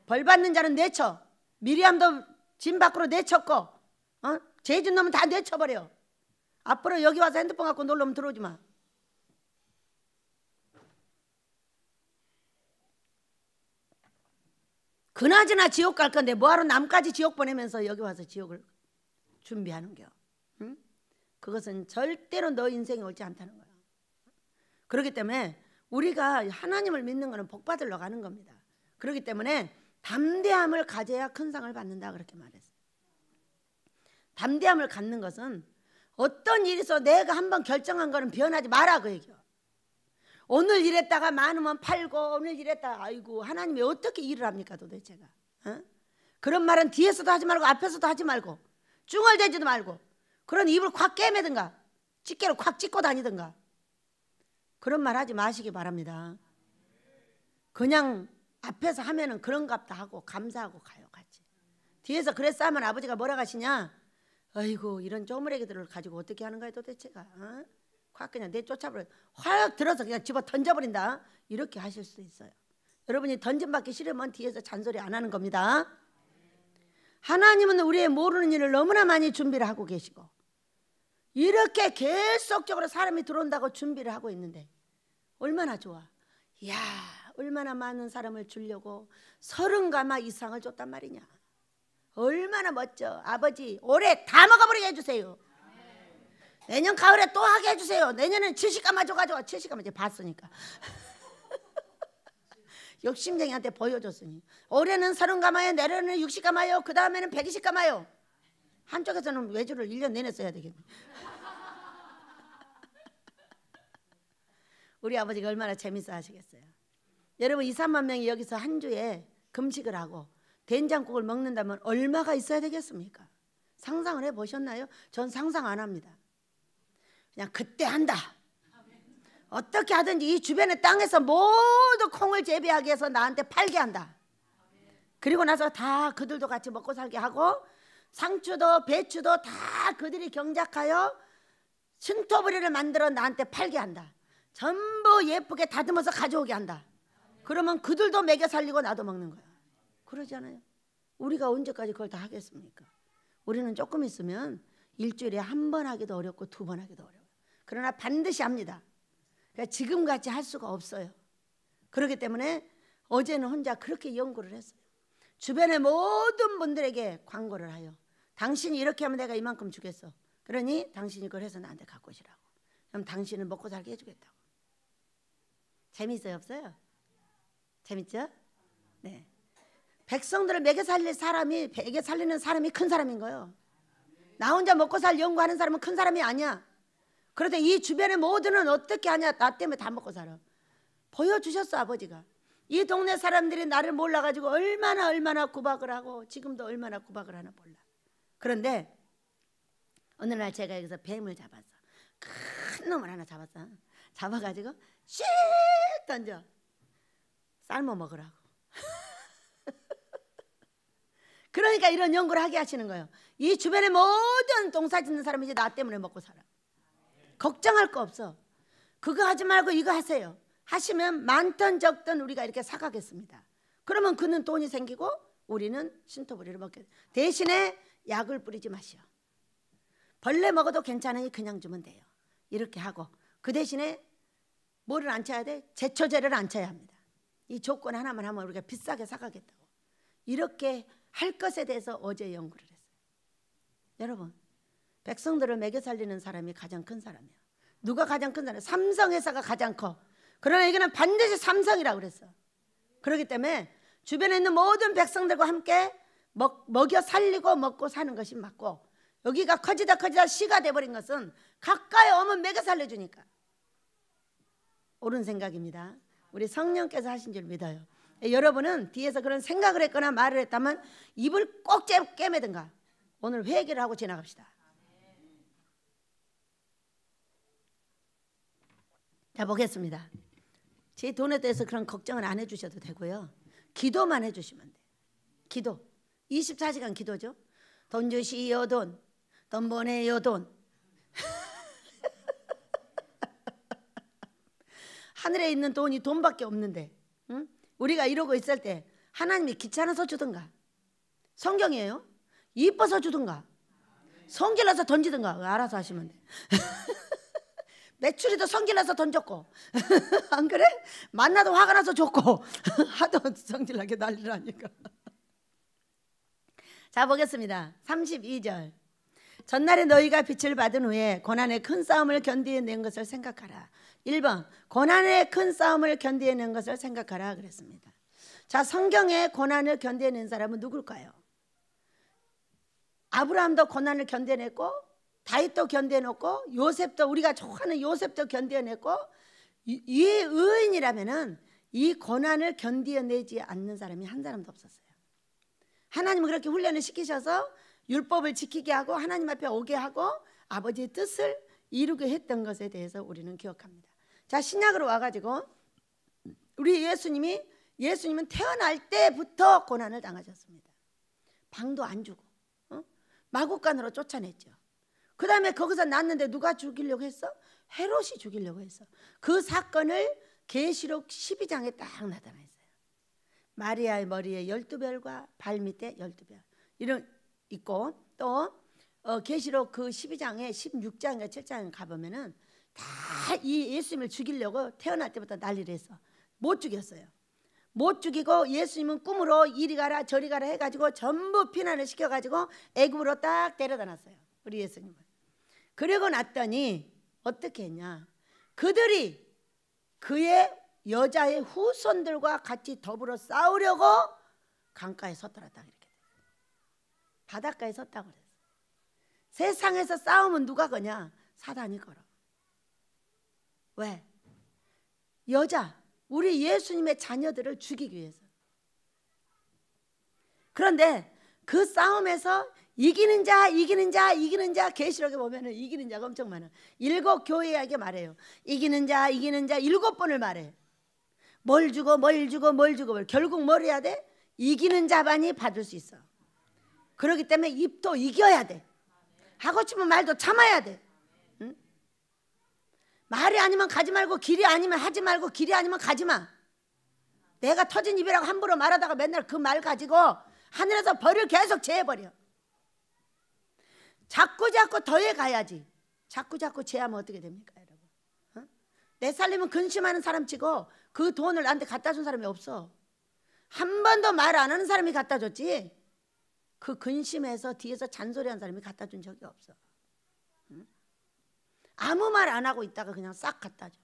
벌 받는 자는 내쳐. 미리암도 진 밖으로 내쳤고 죄진 놈은 다 내쳐버려. 앞으로 여기 와서 핸드폰 갖고 놀러면 들어오지 마. 그나저나 지옥 갈 건데 뭐하러 남까지 지옥 보내면서 여기 와서 지옥을 준비하는겨. 응? 그것은 절대로 너 인생에 옳지 않다는 거야. 그렇기 때문에 우리가 하나님을 믿는 것은 복 받으러 가는 겁니다. 그렇기 때문에 담대함을 가져야 큰 상을 받는다 그렇게 말했어요. 담대함을 갖는 것은 어떤 일이 있어 내가 한번 결정한 거는 변하지 마라 그 얘기야. 오늘 이랬다가 많으면 팔고 오늘 이랬다가 아이고 하나님이 어떻게 일을 합니까 도대체가. 그런 말은 뒤에서도 하지 말고 앞에서도 하지 말고 중얼대지도 말고 그런 입을 콱 깨매든가 집게로 콱 찢고 다니든가 그런 말 하지 마시기 바랍니다. 그냥 앞에서 하면은 그런갑다 하고 감사하고 가요 같이. 뒤에서 그랬어 하면 아버지가 뭐라 하시냐. 아이고 이런 쪼무레기들을 가지고 어떻게 하는 거야 도대체가. 확 그냥 내쫓아버려. 확 들어서 그냥 집어 던져버린다. 이렇게 하실 수 있어요. 여러분이 던짐받기 싫으면 뒤에서 잔소리 안 하는 겁니다. 하나님은 우리의 모르는 일을 너무나 많이 준비를 하고 계시고 이렇게 계속적으로 사람이 들어온다고 준비를 하고 있는데 얼마나 좋아. 이야 얼마나 많은 사람을 주려고 30가마 이상을 줬단 말이냐. 얼마나 멋져. 아버지 올해 다 먹어버리게 해주세요. 내년 가을에 또 하게 해주세요. 내년엔 70가마 줘가지고 70가마 이제 봤으니까 욕심쟁이한테 보여줬으니 올해는 30 감아요, 내년에는 60 감아요, 그 다음에는 120 감아요. 한쪽에서는 외주를 1년 내내 써야 되겠네. 우리 아버지가 얼마나 재밌어 하시겠어요. 여러분 2, 3만 명이 여기서 한 주에 금식을 하고 된장국을 먹는다면 얼마가 있어야 되겠습니까? 상상을 해보셨나요? 전 상상 안 합니다. 그냥 그때 한다. 어떻게 하든지 이 주변의 땅에서 모두 콩을 재배하게 해서 나한테 팔게 한다. 그리고 나서 다 그들도 같이 먹고 살게 하고 상추도 배추도 다 그들이 경작하여 신토부리를 만들어 나한테 팔게 한다. 전부 예쁘게 다듬어서 가져오게 한다. 그러면 그들도 먹여 살리고 나도 먹는 거야. 그러지 않아요? 우리가 언제까지 그걸 다 하겠습니까? 우리는 조금 있으면 일주일에 1번 하기도 어렵고 2번 하기도 어려워요. 그러나 반드시 합니다. 그러니까 지금같이 할 수가 없어요. 그렇기 때문에 어제는 혼자 그렇게 연구를 했어요. 주변의 모든 분들에게 광고를 하여 당신이 이렇게 하면 내가 이만큼 주겠어. 그러니 당신이 그걸 해서 나한테 갖고 오시라고. 그럼 당신을 먹고 살게 해주겠다고. 재미있어요 없어요? 재밌죠? 네. 백성들을 먹여 살릴 사람이, 먹여 살리는 사람이 큰 사람인 거예요. 나 혼자 먹고 살 연구하는 사람은 큰 사람이 아니야. 그런데 이 주변의 모두는 어떻게 하냐? 나 때문에 다 먹고 살아. 보여주셨어 아버지가. 이 동네 사람들이 나를 몰라가지고 얼마나 구박을 하고 지금도 얼마나 구박을 하나 몰라. 그런데 어느 날 제가 여기서 뱀을 잡았어. 큰 놈을 하나 잡았어. 잡아가지고 씩 던져. 삶아 먹으라고. 그러니까 이런 연구를 하게 하시는 거예요. 이 주변의 모든 농사 짓는 사람이 이제 나 때문에 먹고 살아. 걱정할 거 없어. 그거 하지 말고 이거 하세요. 하시면 많든 적든 우리가 이렇게 사가겠습니다. 그러면 그는 돈이 생기고 우리는 신토부리를 먹게 돼. 대신에 약을 뿌리지 마시오. 벌레 먹어도 괜찮으니 그냥 주면 돼요. 이렇게 하고 그 대신에 뭐를 안 쳐야 돼? 제초제를 안 쳐야 합니다. 이 조건 하나만 하면 우리가 비싸게 사가겠다고. 이렇게 할 것에 대해서 어제 연구를 했어요. 여러분 백성들을 먹여 살리는 사람이 가장 큰 사람이에요. 누가 가장 큰 사람이에요? 삼성회사가 가장 커. 그러나 이거는 반드시 삼성이라고 그랬어. 그렇기 때문에 주변에 있는 모든 백성들과 함께 먹여 살리고 먹고 사는 것이 맞고, 여기가 커지다 시가 돼버린 것은 가까이 오면 먹여 살려주니까. 옳은 생각입니다. 우리 성령께서 하신 줄 믿어요. 여러분은 뒤에서 그런 생각을 했거나 말을 했다면 입을 꼭 깨매든가 오늘 회개를 하고 지나갑시다. 자, 보겠습니다. 제 돈에 대해서 그런 걱정을 안 해주셔도 되고요. 기도만 해주시면 돼요. 기도. 24시간 기도죠. 돈 주시오 돈. 돈 보내요 돈. 하늘에 있는 돈이 돈밖에 없는데, 응? 우리가 이러고 있을 때 하나님이 귀찮아서 주든가, 성경이에요. 이뻐서 주든가, 성질나서 던지든가, 알아서 하시면 돼. 매출이도 성질나서 던졌고 안 그래? 만나도 화가 나서 줬고 하도 성질나게 난리를 하니까. 자, 보겠습니다. 32절. 전날에 너희가 빛을 받은 후에 고난의 큰 싸움을 견디어낸 것을 생각하라. 1번 고난의 큰 싸움을 견디어낸 것을 생각하라 그랬습니다. 자, 성경에 고난을 견뎌낸 사람은 누굴까요? 아브라함도 고난을 견뎌냈고, 다윗도 견뎌냈고, 요셉도, 우리가 좋아하는 요셉도 견뎌냈고, 이 의인이라면은 이 고난을 견뎌내지 않는 사람이 한 사람도 없었어요. 하나님은 그렇게 훈련을 시키셔서 율법을 지키게 하고 하나님 앞에 오게 하고 아버지의 뜻을 이루게 했던 것에 대해서 우리는 기억합니다. 자, 신약으로 와가지고 우리 예수님은 태어날 때부터 고난을 당하셨습니다. 방도 안 주고 마구간으로 쫓아냈죠. 그 다음에 거기서 났는데 누가 죽이려고 했어? 헤롯이 죽이려고 했어. 그 사건을 계시록 12장에 딱 나타나 있어요. 마리아의 머리에 12별과 발 밑에 12별 이런 있고, 또 계시록 그 12장에 16장인가 7장에 가보면은 다 이 예수님을 죽이려고 태어날 때부터 난리를 했어. 못 죽였어요. 못 죽이고 예수님은 꿈으로 이리 가라 저리 가라 해가지고 전부 피난을 시켜가지고 애굽으로 딱 데려다 놨어요. 우리 예수님을. 그러고 났더니 어떻게 했냐? 그들이 그의 여자의 후손들과 같이 더불어 싸우려고 강가에 섰더라다. 이렇게 바닷가에 섰다고 그랬어. 세상에서 싸우면 누가 거냐? 사단이 걸어. 왜? 여자, 우리 예수님의 자녀들을 죽이기 위해서. 그런데 그 싸움에서 이기는 자, 이기는 자, 이기는 자, 계시록에 보면은 이기는 자가 엄청 많아. 7 교회에게 말해요. 이기는 자, 이기는 자 7번을 말해. 뭘 주고 뭘 주고 뭘 주고 결국 뭘 해야 돼? 이기는 자만이 받을 수 있어. 그렇기 때문에 입도 이겨야 돼. 하고 싶은 말도 참아야 돼. 응? 말이 아니면 가지 말고, 길이 아니면 하지 말고, 길이 아니면 가지 마. 내가 터진 입이라고 함부로 말하다가 맨날 그 말 가지고 하늘에서 벌을 계속 제해버려. 자꾸 더해 가야지. 자꾸 제하면 어떻게 됩니까, 여러분? 어? 내 살림은 근심하는 사람 치고 그 돈을 나한테 갖다 준 사람이 없어. 한 번도 말 안 하는 사람이 갖다 줬지, 그 근심해서 뒤에서 잔소리한 사람이 갖다 준 적이 없어. 응? 아무 말 안 하고 있다가 그냥 싹 갖다 줘.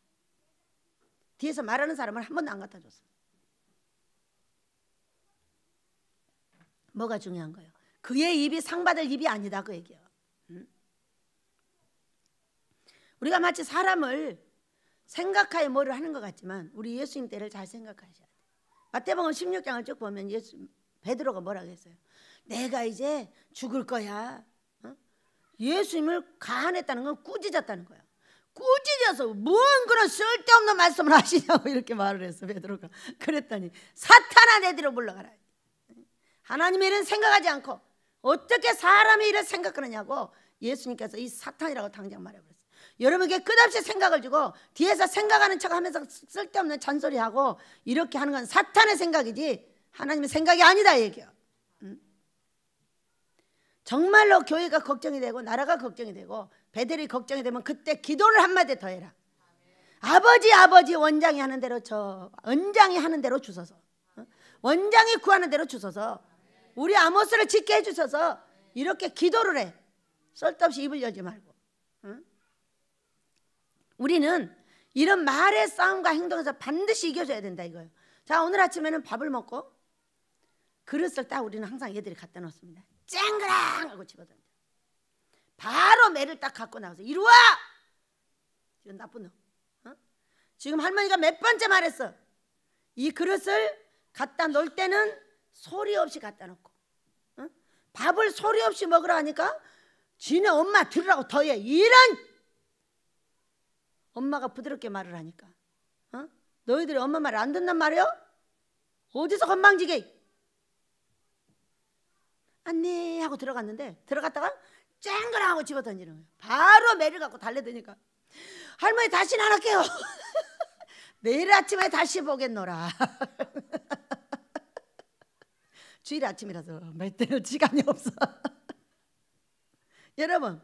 뒤에서 말하는 사람은 한 번도 안 갖다 줬어. 뭐가 중요한 거예요? 그의 입이 상받을 입이 아니다, 그 얘기예요. 응? 우리가 마치 사람을 생각하여 뭐를 하는 것 같지만 우리 예수님 때를 잘 생각하셔야 돼요. 마태복음 16장을 쭉 보면 베드로가 뭐라고 했어요? 내가 이제 죽을 거야. 어? 예수님을 가한했다는 건 꾸짖었다는 거야. 꾸짖어서 뭔 그런 쓸데없는 말씀을 하시냐고 이렇게 말을 했어, 베드로가. 그랬더니 사탄아, 내 뒤로 물러가라. 하나님의 일은 생각하지 않고 어떻게 사람의 일을 생각하느냐고 예수님께서 이 사탄이라고 당장 말해버렸어요. 여러분에게 끝없이 생각을 주고 뒤에서 생각하는 척하면서 쓸데없는 잔소리하고 이렇게 하는 건 사탄의 생각이지 하나님의 생각이 아니다, 얘기야. 정말로 교회가 걱정이 되고 나라가 걱정이 되고 배들이 걱정이 되면 그때 기도를 한마디 더 해라. 아버지 원장이 하는 대로 원장이 하는 대로 주소서. 원장이 구하는 대로 주소서. 우리 아모스를 짓게 해주셔서 이렇게 기도를 해. 쓸데없이 입을 열지 말고. 응? 우리는 이런 말의 싸움과 행동에서 반드시 이겨줘야 된다, 이거예요. 자, 오늘 아침에는 밥을 먹고 그릇을 딱 우리는 항상 얘들이 갖다 놓습니다. 쨍그랑 하고 집어던져. 바로 매를 딱 갖고 나와서 이리 와! 이런 나쁜 놈. 어? 지금 할머니가 몇 번째 말했어. 이 그릇을 갖다 놓을 때는 소리 없이 갖다 놓고, 어? 밥을 소리 없이 먹으라 하니까 지네 엄마 들으라고 더해. 이런 엄마가 부드럽게 말을 하니까, 어? 너희들이 엄마 말 안 듣는 말이요? 어디서 건방지게 안네 하고 들어갔는데, 들어갔다가 쨍그랑 하고 집어던지는 거예요. 바로 매를 갖고 달래드니까 할머니 다시는 안 할게요. 내일 아침에 다시 보겠노라. 주일 아침이라서 몇 때는 시간이 없어. 여러분,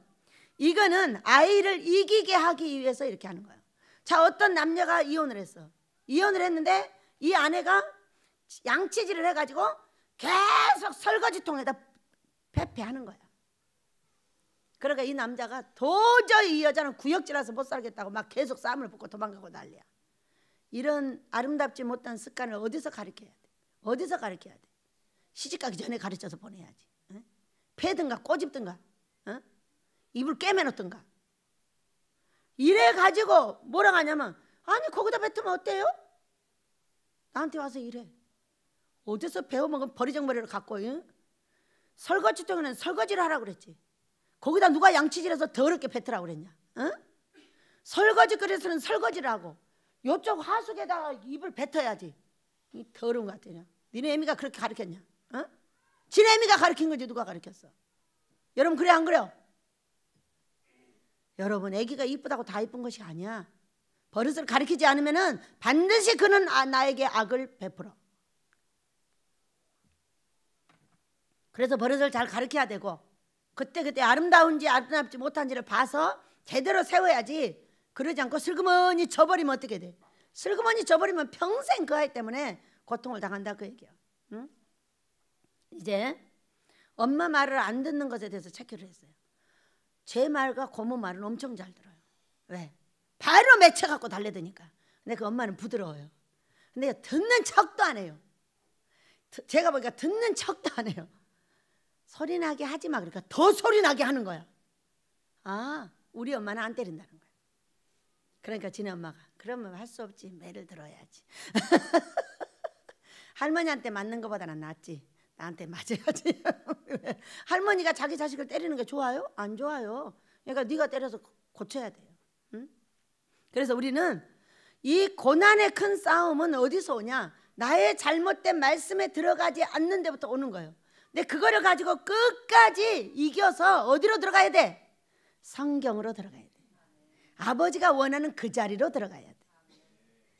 이거는 아이를 이기게 하기 위해서 이렇게 하는 거예요. 자, 어떤 남녀가 이혼을 했어. 이혼을 했는데 이 아내가 양치질을 해가지고 계속 설거지통에다 배패하는 거야. 그러니까 이 남자가 도저히 이 여자는 구역질라서 못 살겠다고 막 계속 쌈을 붓고 도망가고 난리야. 이런 아름답지 못한 습관을 어디서 가르쳐야 돼? 어디서 가르쳐야 돼? 시집가기 전에 가르쳐서 보내야지. 어? 패든가 꼬집든가, 어? 입을 꿰매놓든가. 이래 가지고 뭐라고 하냐면, 아니 거기다 뱉으면 어때요? 나한테 와서 이래. 어디서 배워먹은 버리장머리를 갖고, 응? 설거지통에는 설거지를 하라고 그랬지. 거기다 누가 양치질해서 더럽게 뱉으라고 그랬냐? 응? 설거지 그릇에는 설거지를 하고 요쪽 하수구에다가 입을 뱉어야지. 이 더러운 것 같으냐? 니네 애미가 그렇게 가르쳤냐? 어? 지네 애미가 가르친 거지 누가 가르쳤어? 여러분 그래 안 그래요? 여러분 애기가 이쁘다고 다 이쁜 것이 아니야. 버릇을 가르치지 않으면은 반드시 그는 나에게 악을 베풀어. 그래서 버릇을 잘 가르쳐야 되고 그때 아름다운지 아름답지 못한지를 봐서 제대로 세워야지. 그러지 않고 슬그머니 져버리면 어떻게 돼? 슬그머니 져버리면 평생 그 아이 때문에 고통을 당한다, 그 얘기야. 응? 이제 엄마 말을 안 듣는 것에 대해서 체크를 했어요. 제 말과 고모 말은 엄청 잘 들어요. 왜? 바로 맺혀갖고 달래드니까. 근데 그 엄마는 부드러워요. 근데 듣는 척도 안 해요. 제가 보니까 듣는 척도 안 해요. 소리 나게 하지 마. 그러니까 더 소리 나게 하는 거야. 아, 우리 엄마는 안 때린다는 거야. 그러니까 지네 엄마가 그러면 할 수 없지. 매를 들어야지. 할머니한테 맞는 것보다는 낫지. 나한테 맞아야지. 할머니가 자기 자식을 때리는 게 좋아요? 안 좋아요. 그러니까 네가 때려서 고쳐야 돼요. 응? 그래서 우리는 이 고난의 큰 싸움은 어디서 오냐? 나의 잘못된 말씀에 들어가지 않는 데부터 오는 거예요. 근데 그거를 가지고 끝까지 이겨서 어디로 들어가야 돼? 성경으로 들어가야 돼. 아버지가 원하는 그 자리로 들어가야 돼.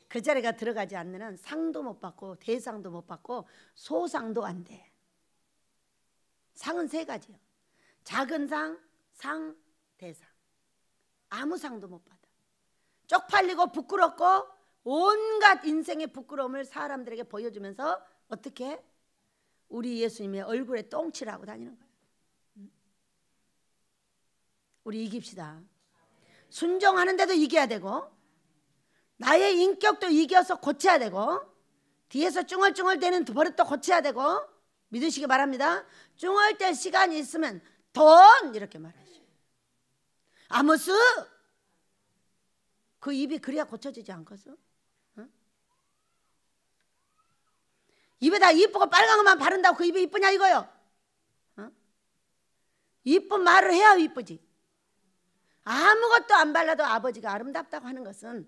그 자리가 들어가지 않는 한 상도 못 받고 대상도 못 받고 소상도 안 돼. 상은 세 가지요. 작은 상, 상, 대상. 아무 상도 못 받아. 쪽팔리고 부끄럽고 온갖 인생의 부끄러움을 사람들에게 보여주면서 어떻게? 우리 예수님의 얼굴에 똥칠하고 다니는 거예요. 우리 이깁시다. 순종하는데도 이겨야 되고 나의 인격도 이겨서 고쳐야 되고 뒤에서 쭝얼쭝얼대는 버릇도 고쳐야 되고 믿으시기 바랍니다. 쭝얼댈 시간이 있으면 돈 이렇게 말하시오. 아모스 그 입이 그래야 고쳐지지 않겠어? 응? 입에다 이쁘고 빨간 것만 바른다고 그 입이 이쁘냐 이거요? 응? 이쁜 말을 해야 이쁘지. 아무것도 안 발라도 아버지가 아름답다고 하는 것은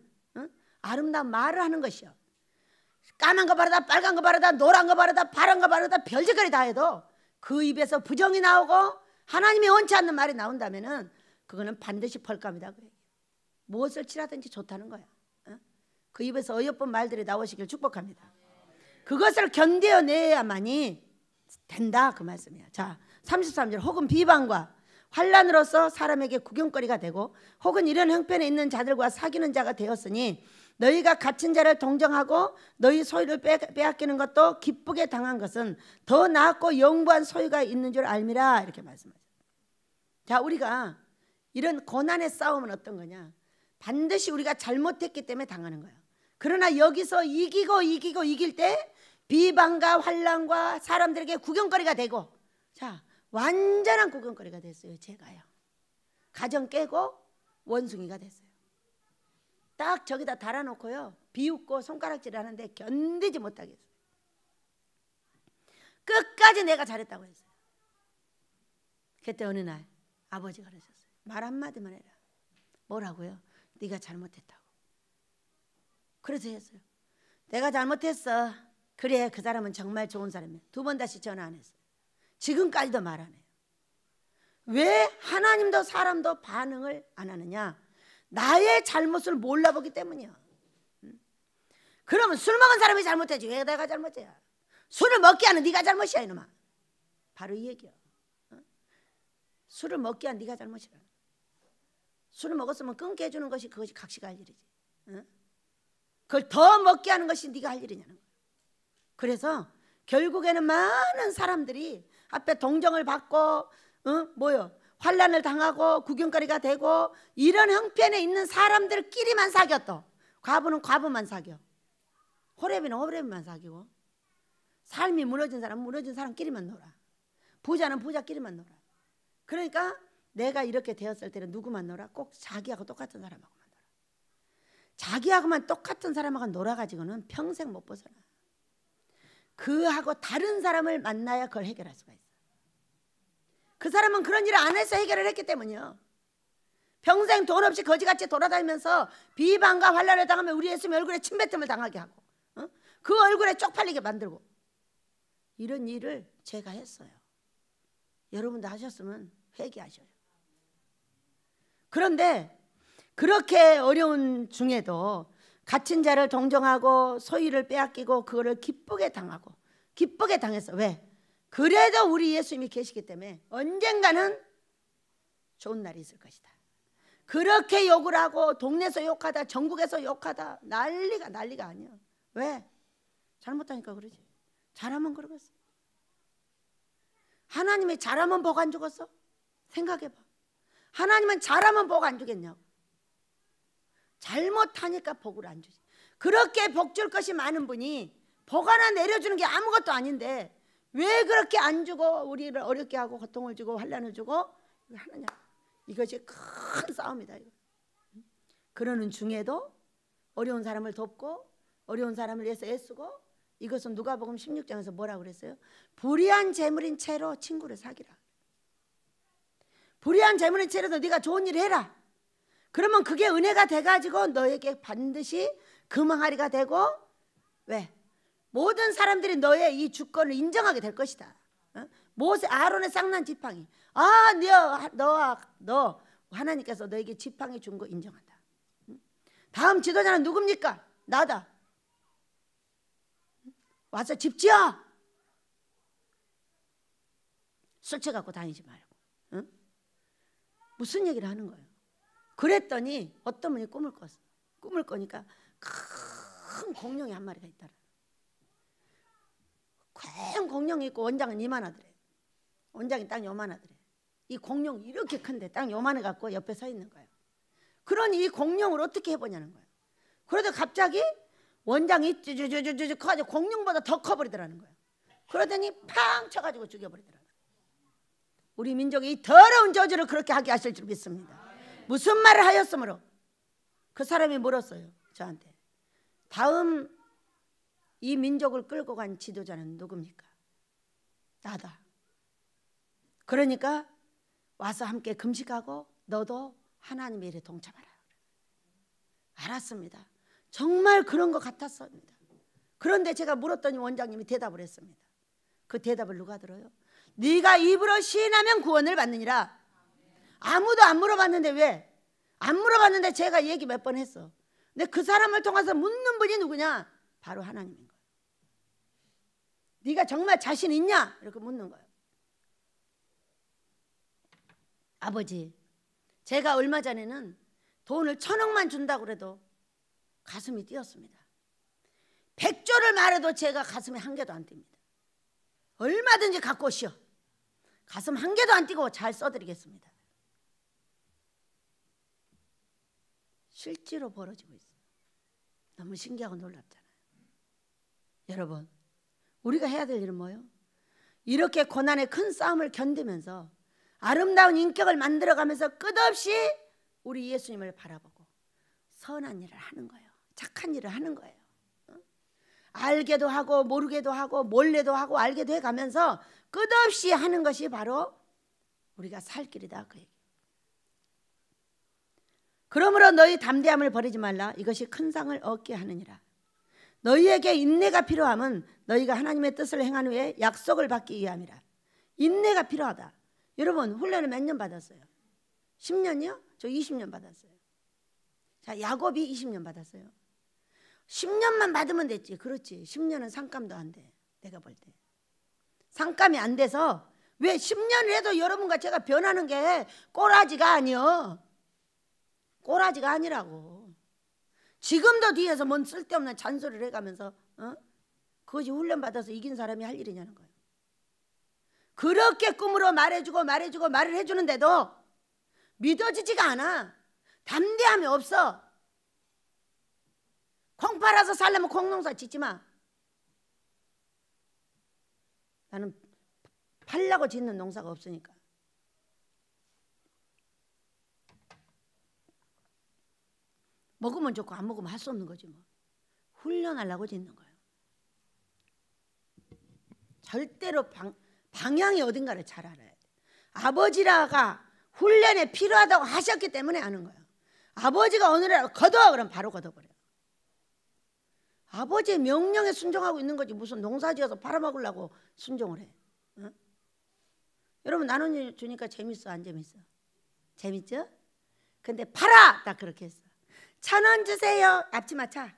아름다운 말을 하는 것이요. 까만 거 바르다 빨간 거 바르다 노란 거 바르다 파란 거 바르다 별짓거리 다 해도 그 입에서 부정이 나오고 하나님이 원치 않는 말이 나온다면은 그거는 반드시 벌감이다 그래요. 무엇을 칠하든지 좋다는 거야. 그 입에서 어여쁜 말들이 나오시길 축복합니다. 그것을 견뎌내야만이 된다 그 말씀이야. 자 33절 혹은 비방과 환난으로서 사람에게 구경거리가 되고 혹은 이런 형편에 있는 자들과 사귀는 자가 되었으니 너희가 갇힌 자를 동정하고 너희 소유를 빼앗기는 것도 기쁘게 당한 것은 더 나았고 영부한 소유가 있는 줄 알미라 이렇게 말씀하세요. 자 우리가 이런 고난의 싸움은 어떤 거냐? 반드시 우리가 잘못했기 때문에 당하는 거예요. 그러나 여기서 이길 때 비방과 환난과 사람들에게 구경거리가 되고 자 완전한 구경거리가 됐어요. 제가요. 가정 깨고 원숭이가 됐어요. 딱 저기다 달아놓고요. 비웃고 손가락질 하는데 견디지 못하겠어요. 끝까지 내가 잘했다고 했어요. 그때 어느 날 아버지가 그러셨어요. 말 한마디만 해라. 뭐라고요? 네가 잘못했다고. 그래서 했어요. 내가 잘못했어. 그래 그 사람은 정말 좋은 사람이야. 두 번 다시 전화 안 했어요. 지금까지도 말 안 해요. 왜 하나님도 사람도 반응을 안 하느냐? 나의 잘못을 몰라보기 때문이야. 그러면 술 먹은 사람이 잘못했지 왜 내가 잘못이야? 술을 먹게 하는 네가 잘못이야 이놈아. 바로 이 얘기야. 술을 먹게 한 네가 잘못이야. 술을 먹었으면 끊게 해주는 것이 그것이 각시가 할 일이지. 그걸 더 먹게 하는 것이 네가 할 일이냐는 거야. 그래서 결국에는 많은 사람들이 앞에 동정을 받고 환난을 당하고 구경거리가 되고 이런 형편에 있는 사람들끼리만 사귀어. 또 과부는 과부만 사귀어. 호렙이는 호렙만 사귀고 삶이 무너진 사람끼리만 놀아. 부자는 부자끼리만 놀아. 그러니까 내가 이렇게 되었을 때는 누구만 놀아? 꼭 자기하고 똑같은 사람하고만 놀아. 자기하고만 똑같은 사람하고 놀아가지고는 평생 못 벗어나. 그하고 다른 사람을 만나야 그걸 해결할 수가 있어. 그 사람은 그런 일을 안 해서 해결을 했기 때문이요. 평생 돈 없이 거지같이 돌아다니면서 비방과 환난을 당하면 우리 예수님 얼굴에 침뱉음을 당하게 하고 그 얼굴에 쪽팔리게 만들고 이런 일을 제가 했어요. 여러분도 하셨으면 회개하셔요. 그런데 그렇게 어려운 중에도 갇힌 자를 동정하고 소유를 빼앗기고 그거를 기쁘게 당하고 기쁘게 당했어. 왜? 그래도 우리 예수님이 계시기 때문에 언젠가는 좋은 날이 있을 것이다. 그렇게 욕을 하고 동네에서 욕하다 전국에서 욕하다 난리가 아니야. 왜? 잘못하니까 그러지. 잘하면 그러겠어. 하나님이 잘하면 복 안 주겠어? 생각해봐. 하나님은 잘하면 복 안 주겠냐고. 잘못하니까 복을 안 주지. 그렇게 복 줄 것이 많은 분이 복 하나 내려주는 게 아무것도 아닌데 왜 그렇게 안 주고 우리를 어렵게 하고 고통을 주고 환난을 주고 하느냐. 이것이 큰 싸움이다. 이거. 그러는 중에도 어려운 사람을 돕고 어려운 사람을 위해서 애쓰고, 이것은 누가복음 16장에서 뭐라고 그랬어요? 불의한 재물인 채로 친구를 사귀라. 불의한 재물인 채로도 네가 좋은 일을 해라. 그러면 그게 은혜가 돼가지고 너에게 반드시 금항아리가 되고, 왜? 모든 사람들이 너의 이 주권을 인정하게 될 것이다. 모세 아론의 쌍난 지팡이, 너 하나님께서 너에게 지팡이 준 거 인정한다. 다음 지도자는 누굽니까? 나다. 와서 집 지어. 술 취갖고 다니지 말고. 응? 무슨 얘기를 하는 거예요? 그랬더니 어떤 분이 꿈을 꿨어. 꿈을 꾸니까 큰 공룡이 한 마리가 있더라. 큰 공룡이 있고 원장은 이만하더래. 원장이 딱 요만하더래. 이 공룡 이렇게 큰데 딱 요만해 갖고 옆에 서 있는 거예요. 그러니 이 공룡을 어떻게 해보냐는 거예요. 그러다 갑자기 원장이 쭈쭈쭈쭈쭈 커가지고 공룡보다 더 커버리더라는 거예요. 그러더니 팡 쳐가지고 죽여버리더라는 거예요. 우리 민족이 이 더러운 저주를 그렇게 하게 하실 줄 믿습니다. 무슨 말을 하였으므로? 그 사람이 물었어요, 저한테. 다음 이 민족을 끌고 간 지도자는 누굽니까? 나다. 그러니까 와서 함께 금식하고 너도 하나님의 일에 동참하라. 알았습니다. 정말 그런 것 같았습니다. 그런데 제가 물었더니 원장님이 대답을 했습니다. 그 대답을 누가 들어요? 네가 입으로 시인하면 구원을 받느니라. 아무도 안 물어봤는데 왜? 안 물어봤는데 제가 얘기 몇 번 했어. 근데 그 사람을 통해서 묻는 분이 누구냐? 바로 하나님인 거예요. 네가 정말 자신 있냐? 이렇게 묻는 거예요. 아버지, 제가 얼마 전에는 돈을 1,000억만 준다고 그래도 가슴이 뛰었습니다. 100조를 말해도 제가 가슴에 한 개도 안 뜁니다. 얼마든지 갖고 오시오. 가슴 한 개도 안 뛰고 잘 써드리겠습니다. 실제로 벌어지고 있어요. 너무 신기하고 놀랍잖아요. 여러분, 우리가 해야 될 일은 뭐예요? 이렇게 고난의 큰 싸움을 견디면서 아름다운 인격을 만들어가면서 끝없이 우리 예수님을 바라보고 선한 일을 하는 거예요. 착한 일을 하는 거예요. 알게도 하고 모르게도 하고 몰래도 하고 알게도 해가면서 끝없이 하는 것이 바로 우리가 살 길이다, 그 얘기. 그러므로 너희 담대함을 버리지 말라. 이것이 큰 상을 얻게 하느니라. 너희에게 인내가 필요함은 너희가 하나님의 뜻을 행한 후에 약속을 받기 위함이라. 인내가 필요하다. 여러분, 훈련을 몇 년 받았어요? 10년이요? 저 20년 받았어요. 자, 야곱이 20년 받았어요. 10년만 받으면 됐지. 그렇지. 10년은 상감도 안 돼. 내가 볼 때. 상감이 안 돼서 왜 10년을 해도 여러분과 제가 변하는 게 꼬라지가 아니요. 꼬라지가 아니라고. 지금도 뒤에서 뭔 쓸데없는 잔소리를 해가면서 그것이 훈련받아서 이긴 사람이 할 일이냐는 거예요. 그렇게 꿈으로 말해주고 말을 해주는데도 믿어지지가 않아. 담대함이 없어. 콩 팔아서 살려면 콩농사 짓지 마. 나는 팔려고 짓는 농사가 없으니까. 먹으면 좋고 안 먹으면 할 수 없는 거지 뭐. 훈련하려고 짓는 거예요. 절대로 방향이 어딘가를 잘 알아야 돼. 아버지라가 훈련에 필요하다고 하셨기 때문에 아는 거예요. 아버지가 어느 날 걷어 그럼 바로 걷어버려요. 아버지의 명령에 순종하고 있는 거지 무슨 농사지어서 팔아먹으려고 순종을 해. 응? 여러분, 나눠주니까 재밌어 안 재밌어? 재밌죠? 근데 팔아! 딱 그렇게 했어. 1,000원 주세요. 앞치마 차.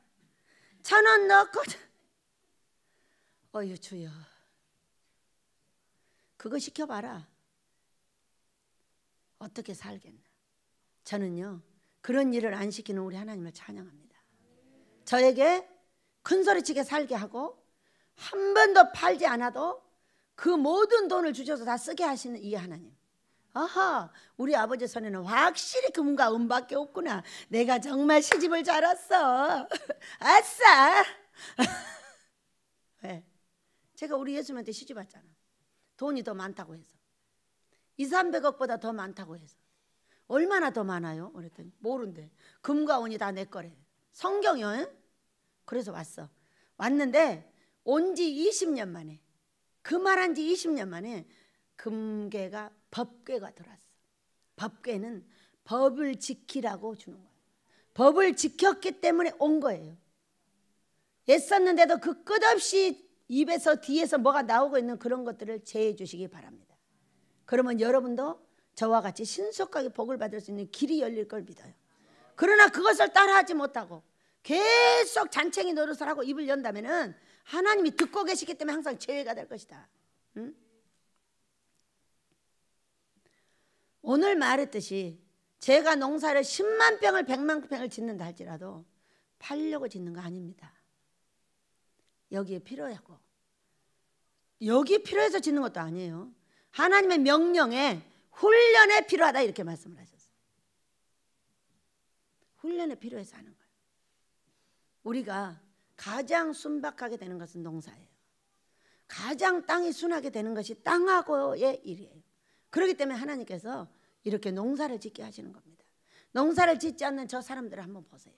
1,000원 넣고. 어휴 주여. 그거 시켜봐라. 어떻게 살겠나. 저는요, 그런 일을 안 시키는 우리 하나님을 찬양합니다. 저에게 큰소리치게 살게 하고 한 번도 팔지 않아도 그 모든 돈을 주셔서 다 쓰게 하시는 이 하나님, 아하, 우리 아버지 손에는 확실히 금과 은밖에 없구나. 내가 정말 시집을 잘 왔어. 아싸. 왜? 제가 우리 예수님한테 시집 왔잖아. 돈이 더 많다고 해서. 2, 300억보다 더 많다고 해서. 얼마나 더 많아요? 그랬더니 모른대. 금과 은이 다 내 거래. 성경이요. 그래서 왔어. 왔는데 온 지 20년 만에, 그 말한 지 20년 만에 금괴가 법궤가 들어왔어. 법궤는 법을 지키라고 주는 거예요. 법을 지켰기 때문에 온 거예요. 애썼는데도 그 끝없이 입에서 뒤에서 뭐가 나오고 있는 그런 것들을 제해 주시기 바랍니다. 그러면 여러분도 저와 같이 신속하게 복을 받을 수 있는 길이 열릴 걸 믿어요. 그러나 그것을 따라하지 못하고 계속 잔챙이 노릇을 하고 입을 연다면은 하나님이 듣고 계시기 때문에 항상 제외가 될 것이다. 응? 오늘 말했듯이 제가 농사를 10만 평을 100만 평을 짓는다 할지라도 팔려고 짓는 거 아닙니다. 여기에 필요하고, 여기 필요해서 짓는 것도 아니에요. 하나님의 명령에 훈련에 필요하다 이렇게 말씀을 하셨어요. 훈련에 필요해서 하는 거예요. 우리가 가장 순박하게 되는 것은 농사예요. 가장 땅이 순하게 되는 것이 땅하고의 일이에요. 그렇기 때문에 하나님께서 이렇게 농사를 짓게 하시는 겁니다. 농사를 짓지 않는 저 사람들을 한번 보세요.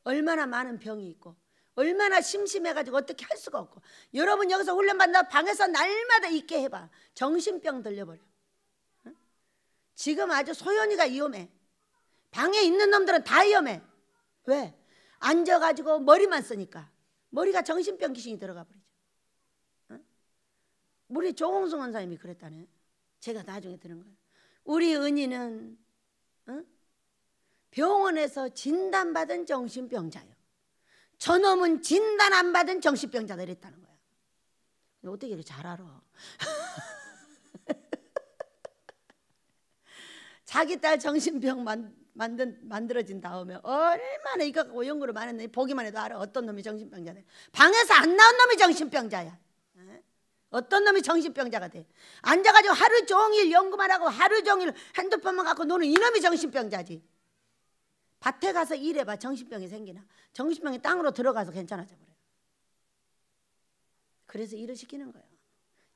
얼마나 많은 병이 있고 얼마나 심심해가지고 어떻게 할 수가 없고. 여러분 여기서 훈련받는다 방에서 날마다 있게 해봐. 정신병 들려버려. 응? 지금 아주 소연이가 위험해. 방에 있는 놈들은 다 위험해. 왜? 앉아가지고 머리만 쓰니까 머리가 정신병 귀신이 들어가 버리죠. 응? 우리 조홍승 원사님이 그랬다네. 제가 나중에 들은 거예요. 우리 은희는 병원에서 진단받은 정신병자예요. 저놈은 진단 안 받은 정신병자들이 있다는 거야. 어떻게 이렇게 잘 알아? 자기 딸 정신병 만들어진 다음에 얼마나 이거 갖고 연구를 많이 했는데 보기만 해도 알아. 어떤 놈이 정신병자네. 방에서 안 나온 놈이 정신병자야. 어떤 놈이 정신병자가 돼. 앉아가지고 하루 종일 연구만 하고 하루 종일 핸드폰만 갖고 노는 이놈이 정신병자지. 밭에 가서 일해봐. 정신병이 생기나. 정신병이 땅으로 들어가서 괜찮아져 버려요. 그래서 일을 시키는 거예요.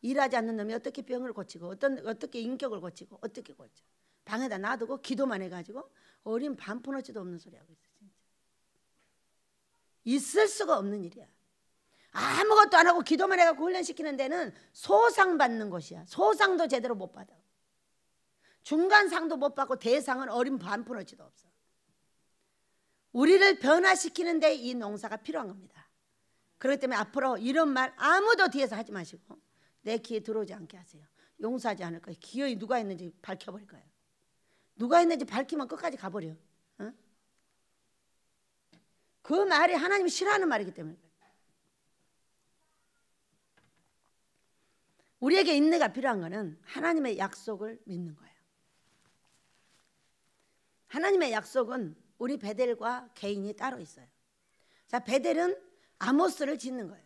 일하지 않는 놈이 어떻게 병을 고치고 어떻게 인격을 고치고 어떻게 고쳐. 방에다 놔두고 기도만 해가지고 어린 반푼어치도 없는 소리 하고 있어. 진짜. 있을 수가 없는 일이야. 아무것도 안 하고 기도만 해갖고 훈련시키는 데는 소상 받는 곳이야. 소상도 제대로 못 받아. 중간상도 못 받고 대상은 어린 반푼어치도 없어. 우리를 변화시키는 데 이 농사가 필요한 겁니다. 그렇기 때문에 앞으로 이런 말 아무도 뒤에서 하지 마시고 내 귀에 들어오지 않게 하세요. 용서하지 않을 거예요. 기어이 누가 있는지 밝혀버릴 거예요. 누가 있는지 밝히면 끝까지 가버려. 어? 그 말이 하나님이 싫어하는 말이기 때문에 그래요. 우리에게 인내가 필요한 것은 하나님의 약속을 믿는 거예요. 하나님의 약속은 우리 베델과 개인이 따로 있어요. 자, 베델은 아모스를 짓는 거예요.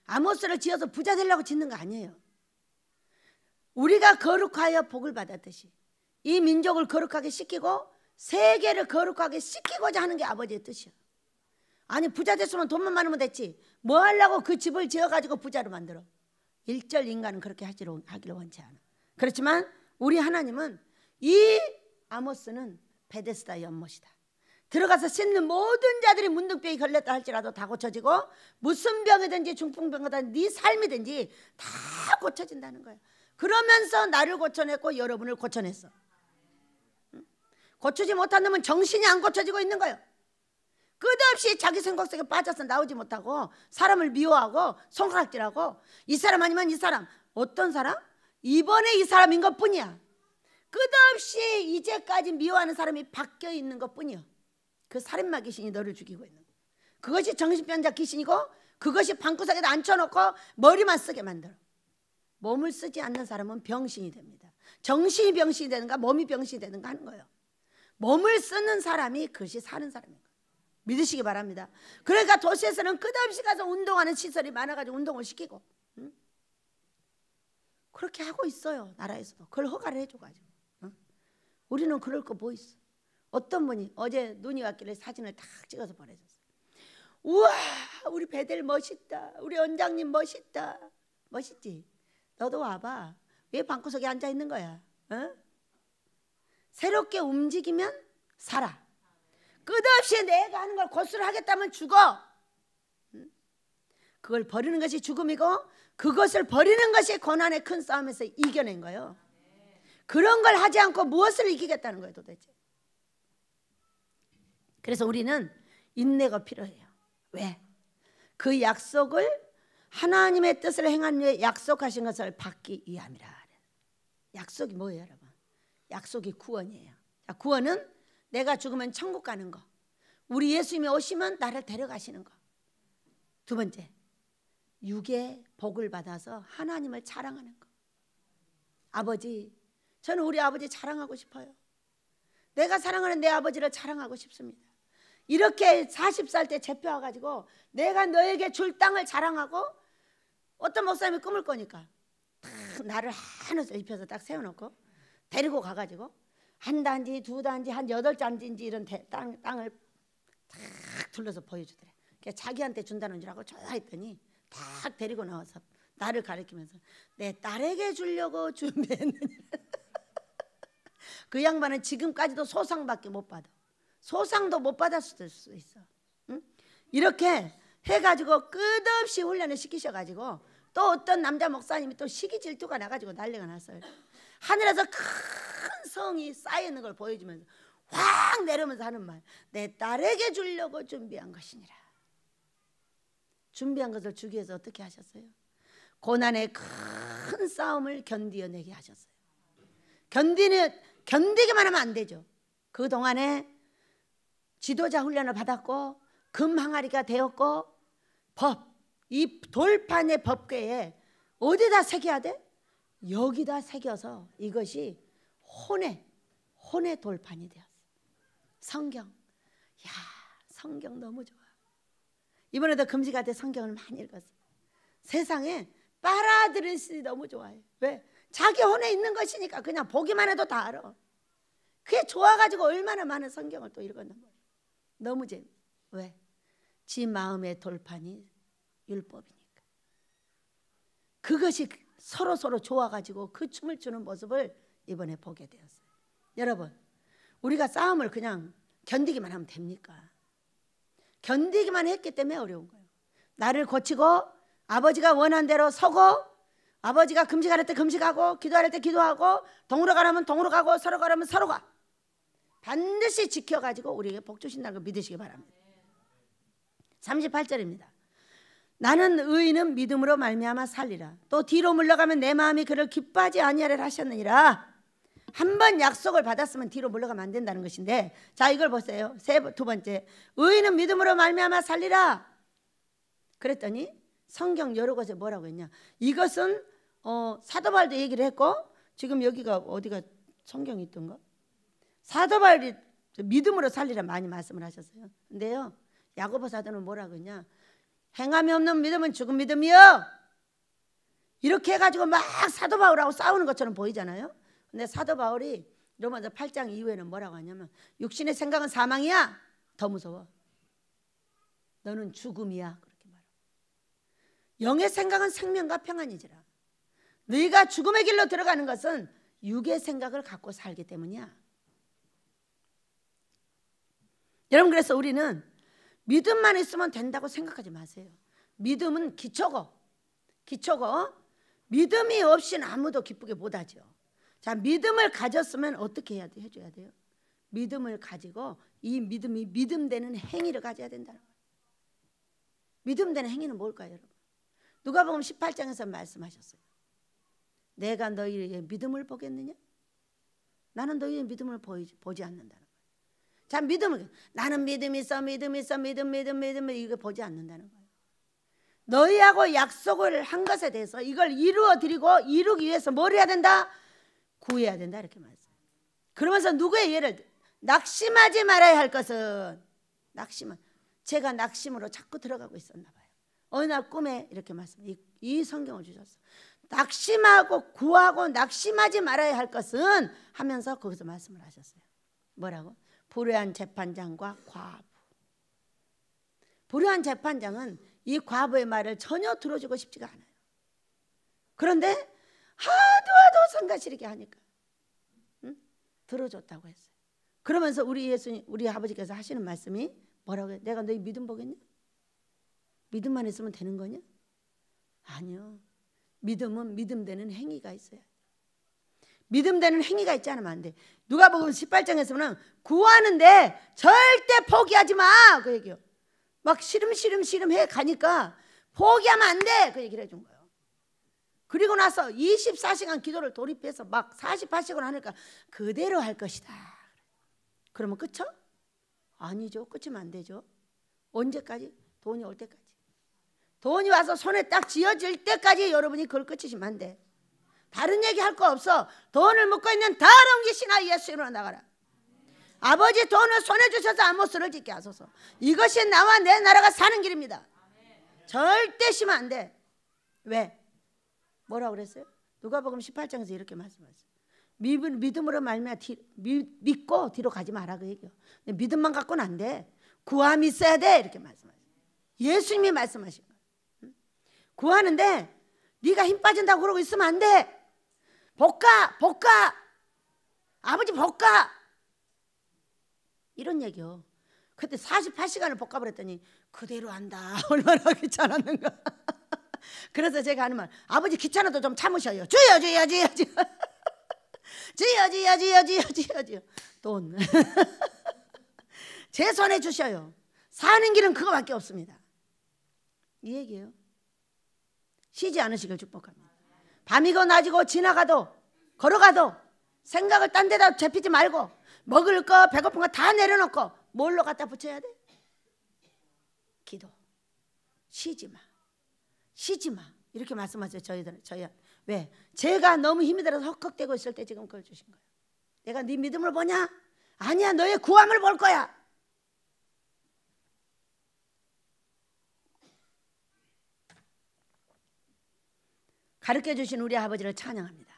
아모스를 지어서 부자 되려고 짓는 거 아니에요. 우리가 거룩하여 복을 받았듯이 이 민족을 거룩하게 시키고 세계를 거룩하게 시키고자 하는 게 아버지의 뜻이야. 아니 부자 됐으면 돈만 많으면 됐지. 뭐 하려고 그 집을 지어가지고 부자로 만들어. 일절 인간은 그렇게 하기를 원치 않아. 그렇지만 우리 하나님은 이 아모스는 베데스다 연못이다. 들어가서 씻는 모든 자들이 문둥병이 걸렸다 할지라도 다 고쳐지고 무슨 병이든지 중풍병이든 네 삶이든지 다 고쳐진다는 거야. 그러면서 나를 고쳐냈고 여러분을 고쳐냈어. 고치지 못한 놈은 정신이 안 고쳐지고 있는 거예요. 끝없이 자기 생각 속에 빠져서 나오지 못하고 사람을 미워하고 손가락질하고 이 사람 아니면 이 사람. 어떤 사람? 이번에 이 사람인 것뿐이야. 끝없이 이제까지 미워하는 사람이 바뀌어 있는 것뿐이야. 그 살인마 귀신이 너를 죽이고 있는 거야. 그것이 정신병자 귀신이고 그것이 방구석에다 앉혀놓고 머리만 쓰게 만들어. 몸을 쓰지 않는 사람은 병신이 됩니다. 정신이 병신이 되는가 몸이 병신이 되는가 하는 거예요. 몸을 쓰는 사람이 그것이 사는 사람인 거예요. 믿으시기 바랍니다. 그러니까 도시에서는 끝없이 가서 운동하는 시설이 많아가지고 운동을 시키고 그렇게 하고 있어요. 나라에서도 그걸 허가를 해줘가지고. 우리는 그럴 거 뭐 있어. 어떤 분이 어제 눈이 왔길래 사진을 딱 찍어서 보내줬어요. 우와, 우리 베델 멋있다. 우리 원장님 멋있다. 멋있지? 너도 와봐. 왜 방구석에 앉아 있는 거야? 새롭게 움직이면 살아. 끝없이 내가 하는 걸 고수를 하겠다면 죽어. 그걸 버리는 것이 죽음이고, 그것을 버리는 것이 고난의 큰 싸움에서 이겨낸 거예요. 그런 걸 하지 않고 무엇을 이기겠다는 거예요 도대체. 그래서 우리는 인내가 필요해요. 왜? 그 약속을, 하나님의 뜻을 행한 후에 약속하신 것을 받기 위함이라. 약속이 뭐예요 여러분? 약속이 구원이에요. 자, 구원은 내가 죽으면 천국 가는 거, 우리 예수님이 오시면 나를 데려가시는 거. 두 번째, 육의 복을 받아서 하나님을 자랑하는 거. 아버지, 저는 우리 아버지 자랑하고 싶어요. 내가 사랑하는 내 아버지를 자랑하고 싶습니다. 이렇게 40살 때 잡혀와가지고 내가 너에게 줄 땅을 자랑하고, 어떤 목사님이 꿈을 꾸니까 딱 나를 한옷을 입혀서 딱 세워놓고 데리고 가가지고 한 단지 두 단지 한 8단지인지 이런 땅을 딱 둘러서 보여주더래. 자기한테 준다는 줄 알고 좋아했더니 딱 데리고 나와서 나를 가리키면서 내 딸에게 주려고 준비했느냐. 그 양반은 지금까지도 소상밖에 못 받아. 소상도 못 받았을 수 있어. 응? 이렇게 해가지고 끝없이 훈련을 시키셔가지고 또 어떤 남자 목사님이 또 시기 질투가 나가지고 난리가 났어요. 하늘에서 큰 성이 쌓여있는 걸 보여주면서 확 내려오면서 하는 말, 내 딸에게 주려고 준비한 것이니라. 준비한 것을 주기 위해서 어떻게 하셨어요? 고난의 큰 싸움을 견디어내게 하셨어요. 견디기만 하면 안 되죠. 그동안에 지도자 훈련을 받았고 금 항아리가 되었고, 이 돌판의 법궤에 어디다 새겨야 돼? 여기다 새겨서 이것이 혼의 돌판이 되었어. 성경. 야, 성경 너무 좋아. 이번에도 금식할 때 성경을 많이 읽었어요. 세상에 빨아들이시 너무 좋아요. 왜? 자기 혼에 있는 것이니까 그냥 보기만 해도 다 알아. 그게 좋아가지고 얼마나 많은 성경을 또 읽었는 거예요. 너무 재밌어. 왜? 지 마음의 돌판이 율법이니까. 그것이 서로 좋아가지고 그 춤을 추는 모습을 이번에 보게 되었어요. 여러분, 우리가 싸움을 그냥 견디기만 하면 됩니까? 견디기만 했기 때문에 어려운 거예요. 나를 고치고 아버지가 원한 대로 서고, 아버지가 금식할 때 금식하고, 기도할 때 기도하고, 동으로 가라면 동으로 가고, 서로 가라면 서로 가. 반드시 지켜가지고 우리에게 복 주신다는 걸 믿으시기 바랍니다. 38절입니다. 나는 의인은 믿음으로 말미암아 살리라. 또 뒤로 물러가면 내 마음이 그를 기뻐하지 아니하리라 하셨느니라. 한번 약속을 받았으면 뒤로 물러가면 안 된다는 것인데, 자, 이걸 보세요. 두 번째, 의인은 믿음으로 말미암아 살리라. 그랬더니 성경 여러 곳에 뭐라고 했냐, 이것은 사도 바울도 얘기를 했고, 지금 여기가 어디가 성경이 있던가, 사도 바울이 믿음으로 살리라 많이 말씀을 하셨어요. 근데요, 야고보 사도는 뭐라고 했냐, 행함이 없는 믿음은 죽은 믿음이요. 이렇게 해가지고 막 사도 바울하고 싸우는 것처럼 보이잖아요. 근데 사도 바울이 로마서 8장 이후에는 뭐라고 하냐면, 육신의 생각은 사망이야. 더 무서워. 너는 죽음이야. 그렇게 말하고, 영의 생각은 생명과 평안이지라. 네가 죽음의 길로 들어가는 것은 육의 생각을 갖고 살기 때문이야. 여러분, 그래서 우리는 믿음만 있으면 된다고 생각하지 마세요. 믿음은 기초고 믿음이 없이는 아무도 기쁘게 못하죠. 자, 믿음을 가졌으면 어떻게 해줘야 돼요? 믿음을 가지고 이 믿음이 믿음되는 행위를 가져야 된다는 거예요. 믿음되는 행위는 뭘까요, 여러분? 누가복음 18장에서 말씀하셨어요. 내가 너희의 믿음을 보겠느냐? 나는 너희의 믿음을 보지 않는다는 거예요. 자, 믿음을, 나는 믿음 있어 믿음 이거 보지 않는다는 거예요. 너희하고 약속을 한 것에 대해서 이걸 이루기 위해서 뭘 해야 된다? 구해야 된다, 이렇게 말했어요. 그러면서 누구의 예를, 낙심하지 말아야 할 것은, 제가 낙심으로 자꾸 들어가고 있었나 봐요. 어느 날 꿈에 이렇게 말씀, 이 성경을 주셨어. 낙심하고 구하고 낙심하지 말아야 할 것은 하면서 거기서 말씀을 하셨어요. 뭐라고? 불의한 재판장과 과부. 불의한 재판장은 이 과부의 말을 전혀 들어주고 싶지가 않아요. 그런데 하도 성가시리게 하니까 들어줬다고 했어요. 그러면서 우리 예수님, 우리 아버지께서 하시는 말씀이 뭐라고 해요? 내가 너희 믿음 보겠냐? 믿음만 있으면 되는 거냐? 아니요. 믿음은 믿음되는 행위가 있어야 돼. 믿음되는 행위가 있지 않으면 안 돼. 누가복음 18장에서는 구하는데 절대 포기하지 마, 그 얘기요. 막 시름 해 가니까 포기하면 안 돼, 그 얘기를 해준 거예요. 그리고 나서 24시간 기도를 돌입해서 막 48시간 하니까 그대로 할 것이다. 그러면 끝이요? 아니죠. 끝이면 안 되죠. 언제까지? 돈이 올 때까지. 돈이 와서 손에 딱 쥐어질 때까지 여러분이 그걸 끝이시면 안 돼. 다른 얘기 할 거 없어. 돈을 묻고 있는 더러운 귀신아 예수 이름으로 나가라. 아버지 돈을 손에 주셔서 아모스를 짓게 하소서. 이것이 나와 내 나라가 사는 길입니다. 절대 쉬면 안 돼. 왜? 뭐라고 그랬어요? 누가복음 18장에서 이렇게 말씀하셨어요. 믿음으로 말미암아 믿고 뒤로 가지 마라, 그 얘기요. 믿음만 갖고는 안 돼. 구함이 있어야 돼, 이렇게 말씀하셨어요. 예수님이 말씀하신 거예요. 구하는데 네가 힘 빠진다고 그러고 있으면 안 돼. 볶아 아버지 볶아, 이런 얘기요. 그때 48시간을 볶아버렸더니 그대로 한다. 얼마나 귀찮았는가. 그래서 제가 하는 말, 아버지 귀찮아도 좀 참으셔요. 주여 돈 제 손에 주셔요. 사는 길은 그거밖에 없습니다. 이 얘기예요. 쉬지 않으시길 축복합니다. 밤이고 낮이고 지나가도 걸어가도 생각을 딴 데다 잡히지 말고 먹을 거 배고픈 거 다 내려놓고 뭘로 갖다 붙여야 돼? 기도. 쉬지 마 이렇게 말씀하세요. 저희 왜? 제가 너무 힘이 들어서 헉헉대고 있을 때 지금 그걸 주신 거예요. 내가 네 믿음을 보냐? 아니야, 너의 구함을 볼 거야. 가르쳐 주신 우리 아버지를 찬양합니다.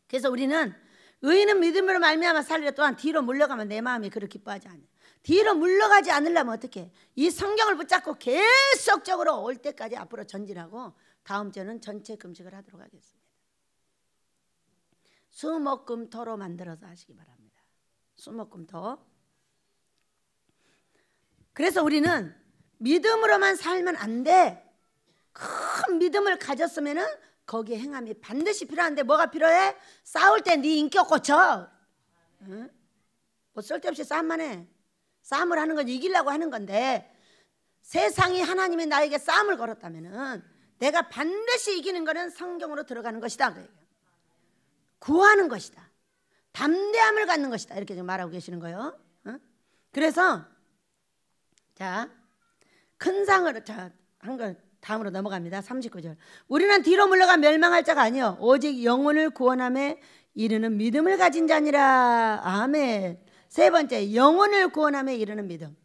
그래서 우리는 의인은 믿음으로 말미암아 살리라. 또한 뒤로 물러가면 내 마음이 그렇게 기뻐하지 않아요. 뒤로 물러가지 않으려면 어떻게? 이 성경을 붙잡고 계속적으로 올 때까지 앞으로 전진하고 다음 주는 전체 금식을 하도록 하겠습니다. 수목금토로 만들어서 하시기 바랍니다. 수목금토. 그래서 우리는 믿음으로만 살면 안 돼. 큰 믿음을 가졌으면은 거기에 행함이 반드시 필요한데 뭐가 필요해? 싸울 때 네 인격 고쳐. 응? 뭐 쓸데없이 싸움만 해. 싸움을 하는 건 이기려고 하는 건데 세상이 하나님이 나에게 싸움을 걸었다면은 내가 반드시 이기는 것은 성경으로 들어가는 것이다. 구하는 것이다. 담대함을 갖는 것이다. 이렇게 지금 말하고 계시는 거예요. 응? 그래서 자, 큰 상을 한 걸 다음으로 넘어갑니다. 39절. 우리는 뒤로 물러가 멸망할 자가 아니요 오직 영혼을 구원함에 이르는 믿음을 가진 자니라. 아멘. 세 번째, 영혼을 구원함에 이르는 믿음.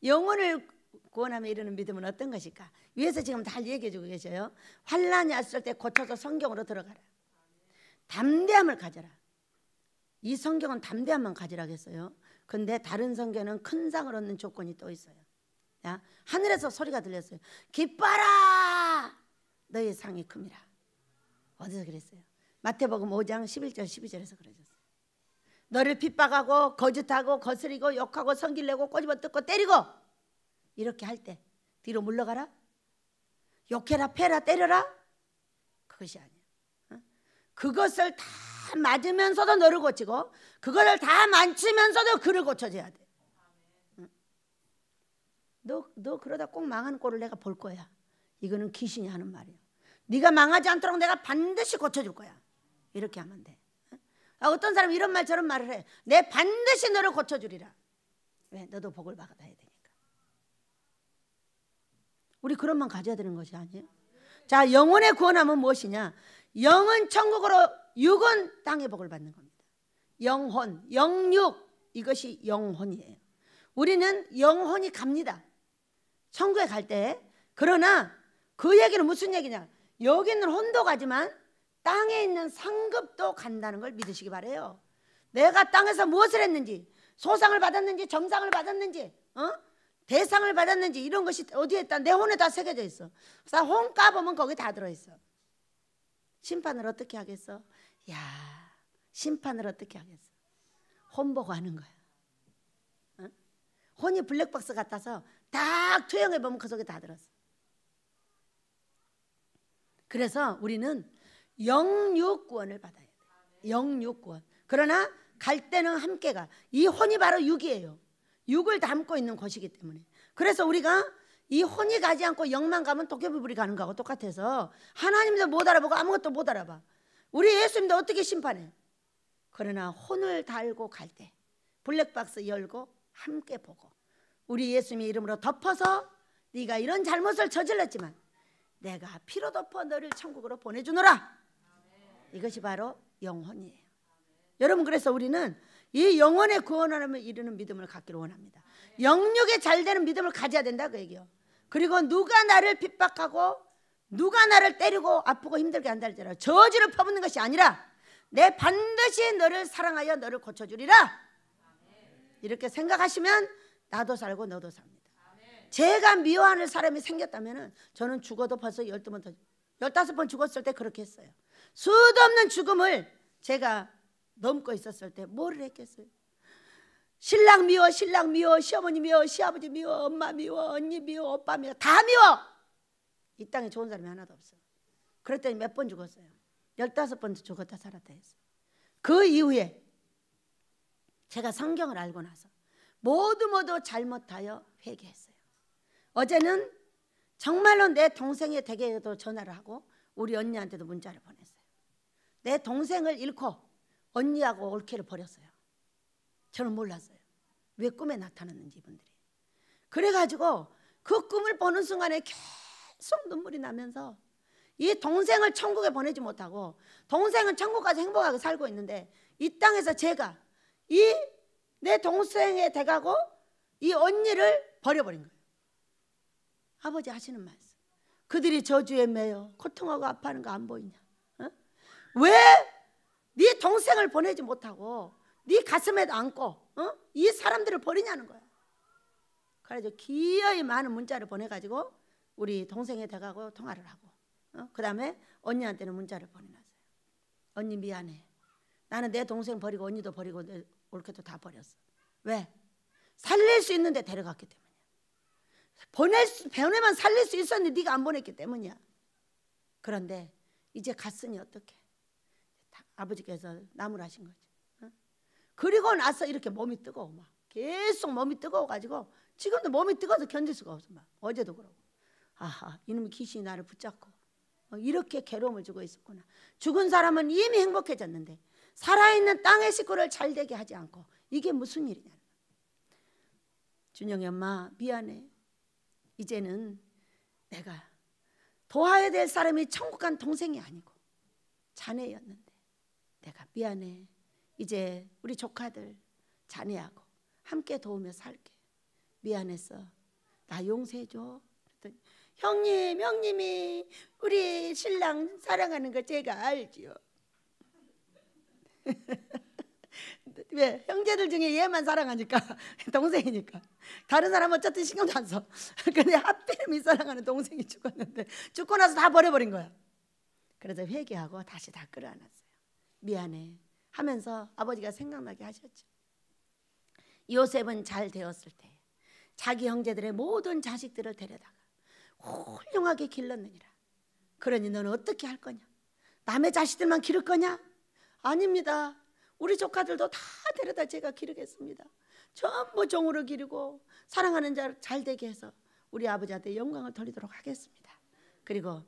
영혼을 구원함에 이르는 믿음은 어떤 것일까? 위에서 지금 다 얘기해 주고 계셔요. 환난이 왔을 때 고쳐서 성경으로 들어가라. 담대함을 가져라. 이 성경은 담대함만 가지라고 했어요. 근데 다른 성경은 큰 상을 얻는 조건이 또 있어요. 야, 하늘에서 소리가 들렸어요. 기뻐라, 너의 상이 큼이라. 어디서 그랬어요? 마태복음 5장 11절 12절에서 그러셨어요. 너를 핍박하고 거짓하고 거스리고 욕하고 성질내고 꼬집어 뜯고 때리고 이렇게 할 때 뒤로 물러가라. 욕해라, 패라, 때려라. 그것이 아니야. 그것을 다 맞으면서도 너를 고치고 그것을 다 만지면서도 그를 고쳐줘야 돼. 너 그러다 꼭 망하는 꼴을 내가 볼 거야. 이거는 귀신이 하는 말이에요. 네가 망하지 않도록 내가 반드시 고쳐줄 거야. 이렇게 하면 돼. 어떤 사람이 이런 말 저런 말을 해. 내 반드시 너를 고쳐주리라. 왜? 너도 복을 받아야 되니까. 우리 그런만 가져야 되는 것이 아니에요. 자, 영혼의 구원함은 무엇이냐? 영은 천국으로, 육은 땅의 복을 받는 겁니다. 영혼, 영육, 이것이 영혼이에요. 우리는 영혼이 갑니다. 천국에 갈 때. 그러나 그 얘기는 무슨 얘기냐? 여기 있는 혼도 가지만 땅에 있는 상급도 간다는 걸 믿으시기 바래요. 내가 땅에서 무엇을 했는지, 소상을 받았는지, 점상을 받았는지, 대상을 받았는지, 이런 것이 어디에 있다? 내 혼에 다 새겨져 있어. 그래서 혼 까보면 거기 다 들어있어. 심판을 어떻게 하겠어? 야, 심판을 어떻게 하겠어? 혼 보고 하는 거야. 혼이 블랙박스 같아서 딱 투영해보면 그 속에 다 들었어. 그래서 우리는 영육구원을 받아야 돼. 영육구원. 그러나 갈 때는 함께 가. 이 혼이 바로 육이에요. 육을 담고 있는 곳이기 때문에. 그래서 우리가 이 혼이 가지 않고 영만 가면 도깨비불이 가는 거하고 똑같아서 하나님도 못 알아보고 아무것도 못 알아봐. 우리 예수님도 어떻게 심판해? 그러나 혼을 달고 갈 때 블랙박스 열고 함께 보고 우리 예수님의 이름으로 덮어서 네가 이런 잘못을 저질렀지만 내가 피로 덮어 너를 천국으로 보내주노라. 이것이 바로 영혼이에요. 여러분, 그래서 우리는 이 영혼의 구원하면 이르는 믿음을 갖기를 원합니다. 영육에 잘 되는 믿음을 가져야 된다 그 얘기요. 그리고 누가 나를 핍박하고 누가 나를 때리고 아프고 힘들게 한다 할지라도 저주를 퍼붓는 것이 아니라 내 반드시 너를 사랑하여 너를 고쳐주리라. 이렇게 생각하시면 나도 살고 너도 삽니다. 제가 미워하는 사람이 생겼다면 저는 죽어도 벌써 12번, 15번 죽었을 때 그렇게 했어요. 수도 없는 죽음을 제가 넘고 있었을 때 뭐를 했겠어요? 신랑 미워, 신랑 미워, 시어머니 미워, 시아버지 미워, 엄마 미워, 언니 미워, 오빠 미워, 다 미워. 이 땅에 좋은 사람이 하나도 없어. 그랬더니 몇 번 죽었어요? 15번 죽었다 살았다 했어요. 그 이후에 제가 성경을 알고 나서 모두 잘못하여 회개했어요. 어제는 정말로 내 동생의 댁에도 전화를 하고 우리 언니한테도 문자를 보냈어요. 내 동생을 잃고 언니하고 올케를 버렸어요. 저는 몰랐어요. 왜 꿈에 나타났는지 이분들이. 그래가지고 그 꿈을 보는 순간에 계속 눈물이 나면서 이 동생을 천국에 보내지 못하고 동생은 천국 가서 행복하게 살고 있는데 이 땅에서 제가 이 내 동생의 댁하고 이 언니를 버려버린 거예요. 아버지 하시는 말씀. 그들이 저주에 매여 고통하고 아파하는 거 안 보이냐? 왜 네 동생을 보내지 못하고 네 가슴에 안고 이 사람들을 버리냐는 거야. 그래서 기어이 많은 문자를 보내가지고 우리 동생의 댁하고 통화를 하고 그 다음에 언니한테는 문자를 보내놨어요. 언니 미안해. 나는 내 동생 버리고 언니도 버리고 내 올케도 다 버렸어. 왜? 살릴 수 있는데 데려갔기 때문이야. 보내면 살릴 수 있었는데 네가 안 보냈기 때문이야. 그런데 이제 갔으니 어떡해. 아버지께서 나무라신 거지. 그리고 나서 이렇게 몸이 뜨거워. 막 계속 몸이 뜨거워가지고 지금도 몸이 뜨거워서 견딜 수가 없어. 막 어제도 그러고. 아하, 이놈의 귀신이 나를 붙잡고 이렇게 괴로움을 주고 있었구나. 죽은 사람은 이미 행복해졌는데 살아있는 땅의 식구를 잘되게 하지 않고 이게 무슨 일이냐. 준영이 엄마 미안해. 이제는 내가 도와야 될 사람이 천국 간 동생이 아니고 자네였는데 내가 미안해. 이제 우리 조카들 자네하고 함께 도우며 살게. 미안했어. 나 용서해줘. 그랬더니 형님이 우리 신랑 사랑하는 거 제가 알죠. 왜? 형제들 중에 얘만 사랑하니까 동생이니까. 다른 사람은 어쨌든 신경도 안 써. 근데 하필이면 이 사랑하는 동생이 죽었는데 죽고 나서 다 버려버린 거야. 그래서 회개하고 다시 다 끌어안았어요. 미안해 하면서 아버지가 생각나게 하셨죠. 요셉은 잘 되었을 때 자기 형제들의 모든 자식들을 데려다가 훌륭하게 길렀느니라. 그러니 너는 어떻게 할 거냐? 남의 자식들만 기를 거냐? 아닙니다. 우리 조카들도 다 데려다 제가 기르겠습니다. 전부 종으로 기르고 사랑하는 자 잘 되게 해서 우리 아버지한테 영광을 돌리도록 하겠습니다. 그리고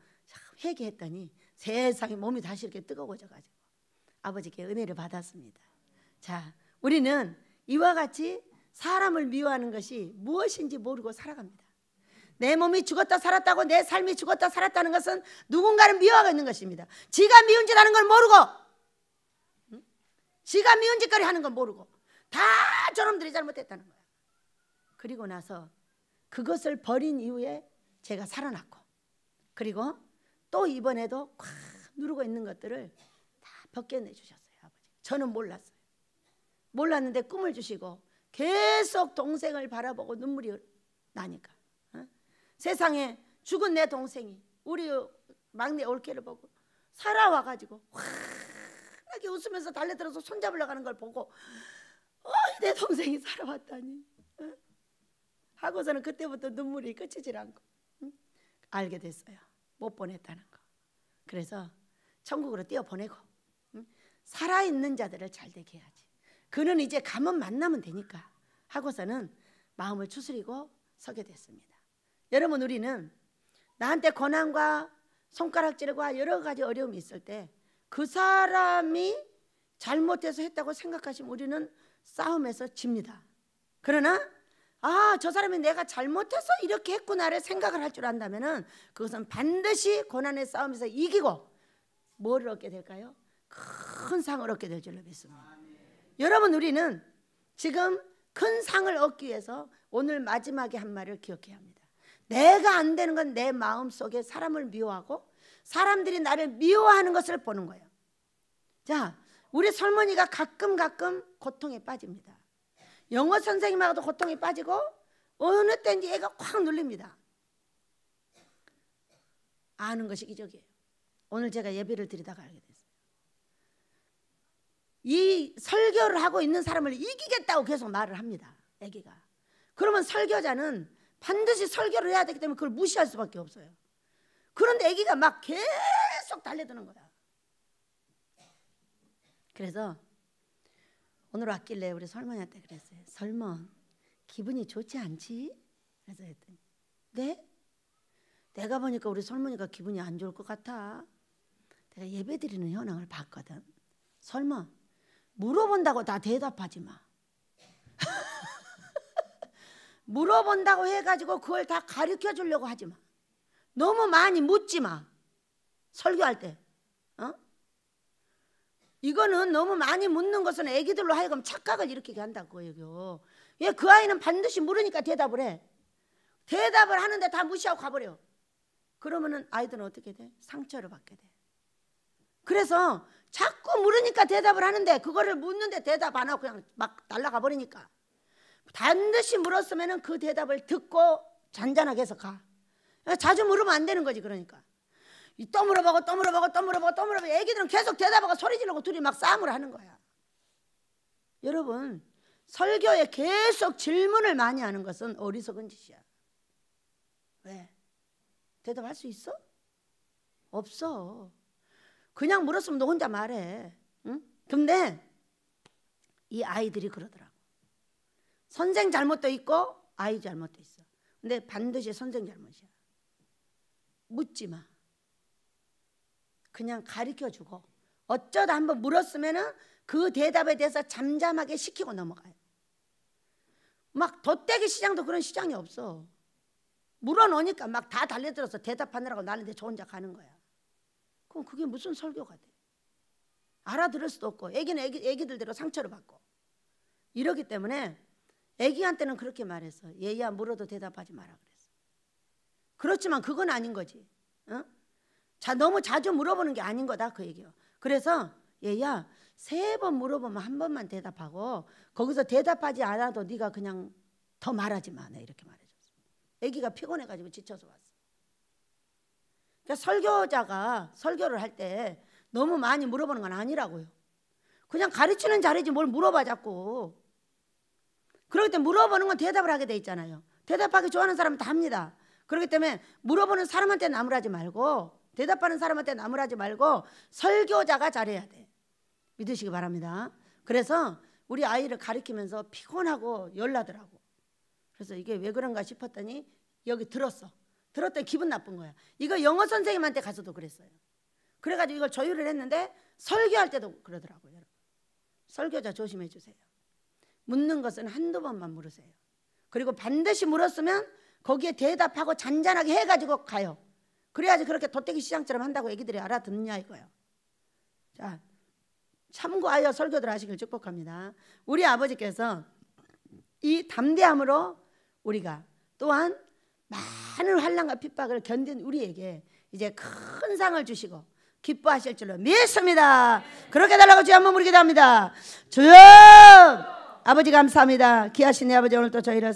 회개했더니 세상에 몸이 다시 이렇게 뜨거워져가지고 아버지께 은혜를 받았습니다. 자, 우리는 이와 같이 사람을 미워하는 것이 무엇인지 모르고 살아갑니다. 내 몸이 죽었다 살았다고 내 삶이 죽었다 살았다는 것은 누군가를 미워하고 있는 것입니다. 지가 미운 짓 하는 걸 모르고 지가 미운 짓거리 하는 건 모르고 다 저놈들이 잘못했다는 거야. 그리고 나서 그것을 버린 이후에 제가 살아났고 그리고 또 이번에도 꽉 누르고 있는 것들을 다 벗겨내 주셨어요. 아버지. 저는 몰랐어요. 몰랐는데 꿈을 주시고 계속 동생을 바라보고 눈물이 나니까 세상에 죽은 내 동생이 우리 막내 올케를 보고 살아와가지고 환하게 웃으면서 달려들어서 손잡으러 가는 걸 보고 내 동생이 살아왔다니 하고서는 그때부터 눈물이 그치질 않고 알게 됐어요. 못 보냈다는 거. 그래서 천국으로 띄워보내고 살아있는 자들을 잘 되게 해야지. 그는 이제 가면 만나면 되니까 하고서는 마음을 추스리고 서게 됐습니다. 여러분, 우리는 나한테 고난과 손가락질과 여러 가지 어려움이 있을 때 그 사람이 잘못해서 했다고 생각하시면 우리는 싸움에서 집니다. 그러나 저 사람이 내가 잘못해서 이렇게 했구나를 생각을 할 줄 안다면 그것은 반드시 고난의 싸움에서 이기고 뭐를 얻게 될까요? 큰 상을 얻게 될 줄로 믿습니다. 여러분, 우리는 지금 큰 상을 얻기 위해서 오늘 마지막에 한 말을 기억해야 합니다. 내가 안 되는 건 내 마음속에 사람을 미워하고 사람들이 나를 미워하는 것을 보는 거예요. 자, 우리 설머니가 가끔 고통에 빠집니다. 영어 선생님하고도 고통에 빠지고 어느 때인지 애가 확 눌립니다. 아는 것이 기적이에요. 오늘 제가 예배를 드리다가 알게 됐어요. 이 설교를 하고 있는 사람을 이기겠다고 계속 말을 합니다. 애기가. 그러면 설교자는 반드시 설교를 해야 되기 때문에 그걸 무시할 수밖에 없어요. 그런데 애기가 막 계속 달려드는 거야. 그래서 오늘 왔길래 우리 설머니한테 그랬어요. 설머, 기분이 좋지 않지? 그래서 했더니 네? 내가 보니까 우리 설머니가 기분이 안 좋을 것 같아. 내가 예배드리는 현황을 봤거든. 설머, 물어본다고 다 대답하지 마. 물어본다고 해가지고 그걸 다 가르쳐 주려고 하지 마. 너무 많이 묻지 마. 설교할 때. 이거는 너무 많이 묻는 것은 애기들로 하여금 착각을 일으키게 한다고요. 그 아이는 반드시 물으니까 대답을 해. 대답을 하는데 다 무시하고 가버려. 그러면은 아이들은 어떻게 돼? 상처를 받게 돼. 그래서 자꾸 물으니까 대답을 하는데 그거를 묻는데 대답 안 하고 그냥 막 날아가 버리니까 반드시 물었으면 그 대답을 듣고 잔잔하게 해서 가. 자주 물으면 안 되는 거지. 그러니까 또 물어보고 애기들은 계속 대답하고 소리 지르고 둘이 막 싸움을 하는 거야. 여러분, 설교에 계속 질문을 많이 하는 것은 어리석은 짓이야. 왜? 대답할 수 있어? 없어. 그냥 물었으면 너 혼자 말해. 응? 근데 이 아이들이 그러더라고. 선생 잘못도 있고 아이 잘못도 있어. 근데 반드시 선생 잘못이야. 묻지 마. 그냥 가르쳐주고 어쩌다 한번 물었으면 그 대답에 대해서 잠잠하게 시키고 넘어가요. 막 덧대기 시장도 그런 시장이 없어. 물어놓으니까 막 다 달려들어서 대답하느라고 나는데 저 혼자 가는 거야. 그럼 그게 무슨 설교가 돼? 알아들을 수도 없고 애기는 애기들대로 상처를 받고 이러기 때문에 애기한테는 그렇게 말했어. 얘야 물어도 대답하지 마라 그랬어. 그렇지만 그건 아닌 거지. 너무 자주 물어보는 게 아닌 거다 그 얘기요. 그래서 얘야 3번 물어보면 1번만 대답하고 거기서 대답하지 않아도 네가 그냥 더 말하지 마. 네, 이렇게 말해줬어. 애기가 피곤해가지고 지쳐서 왔어. 그러니까 설교자가 설교를 할 때 너무 많이 물어보는 건 아니라고요. 그냥 가르치는 자리지 뭘 물어봐 자꾸. 그렇기 때문에 물어보는 건 대답을 하게 돼 있잖아요. 대답하기 좋아하는 사람은 다 합니다. 그렇기 때문에 물어보는 사람한테 나무라지 말고 대답하는 사람한테 나무라지 말고 설교자가 잘해야 돼. 믿으시기 바랍니다. 그래서 우리 아이를 가르치면서 피곤하고 열나더라고. 그래서 이게 왜 그런가 싶었더니 여기 들었더니 기분 나쁜 거야. 이거 영어 선생님한테 가서도 그랬어요. 그래가지고 이걸 조율을 했는데 설교할 때도 그러더라고요. 여러분. 설교자 조심해 주세요. 묻는 것은 1~2번만 물으세요. 그리고 반드시 물었으면 거기에 대답하고 잔잔하게 해가지고 가요. 그래야지 그렇게 덧대기 시장처럼 한다고 애기들이 알아듣느냐 이거예요. 자, 참고하여 설교들 하시길 축복합니다. 우리 아버지께서 이 담대함으로 우리가 또한 많은 환난과 핍박을 견딘 우리에게 이제 큰 상을 주시고 기뻐하실 줄로 믿습니다. 그렇게 달라고 주여 한번 부르기도 합니다. 주여 아버지 감사합니다. 귀하신 내 아버지 오늘 또 저희를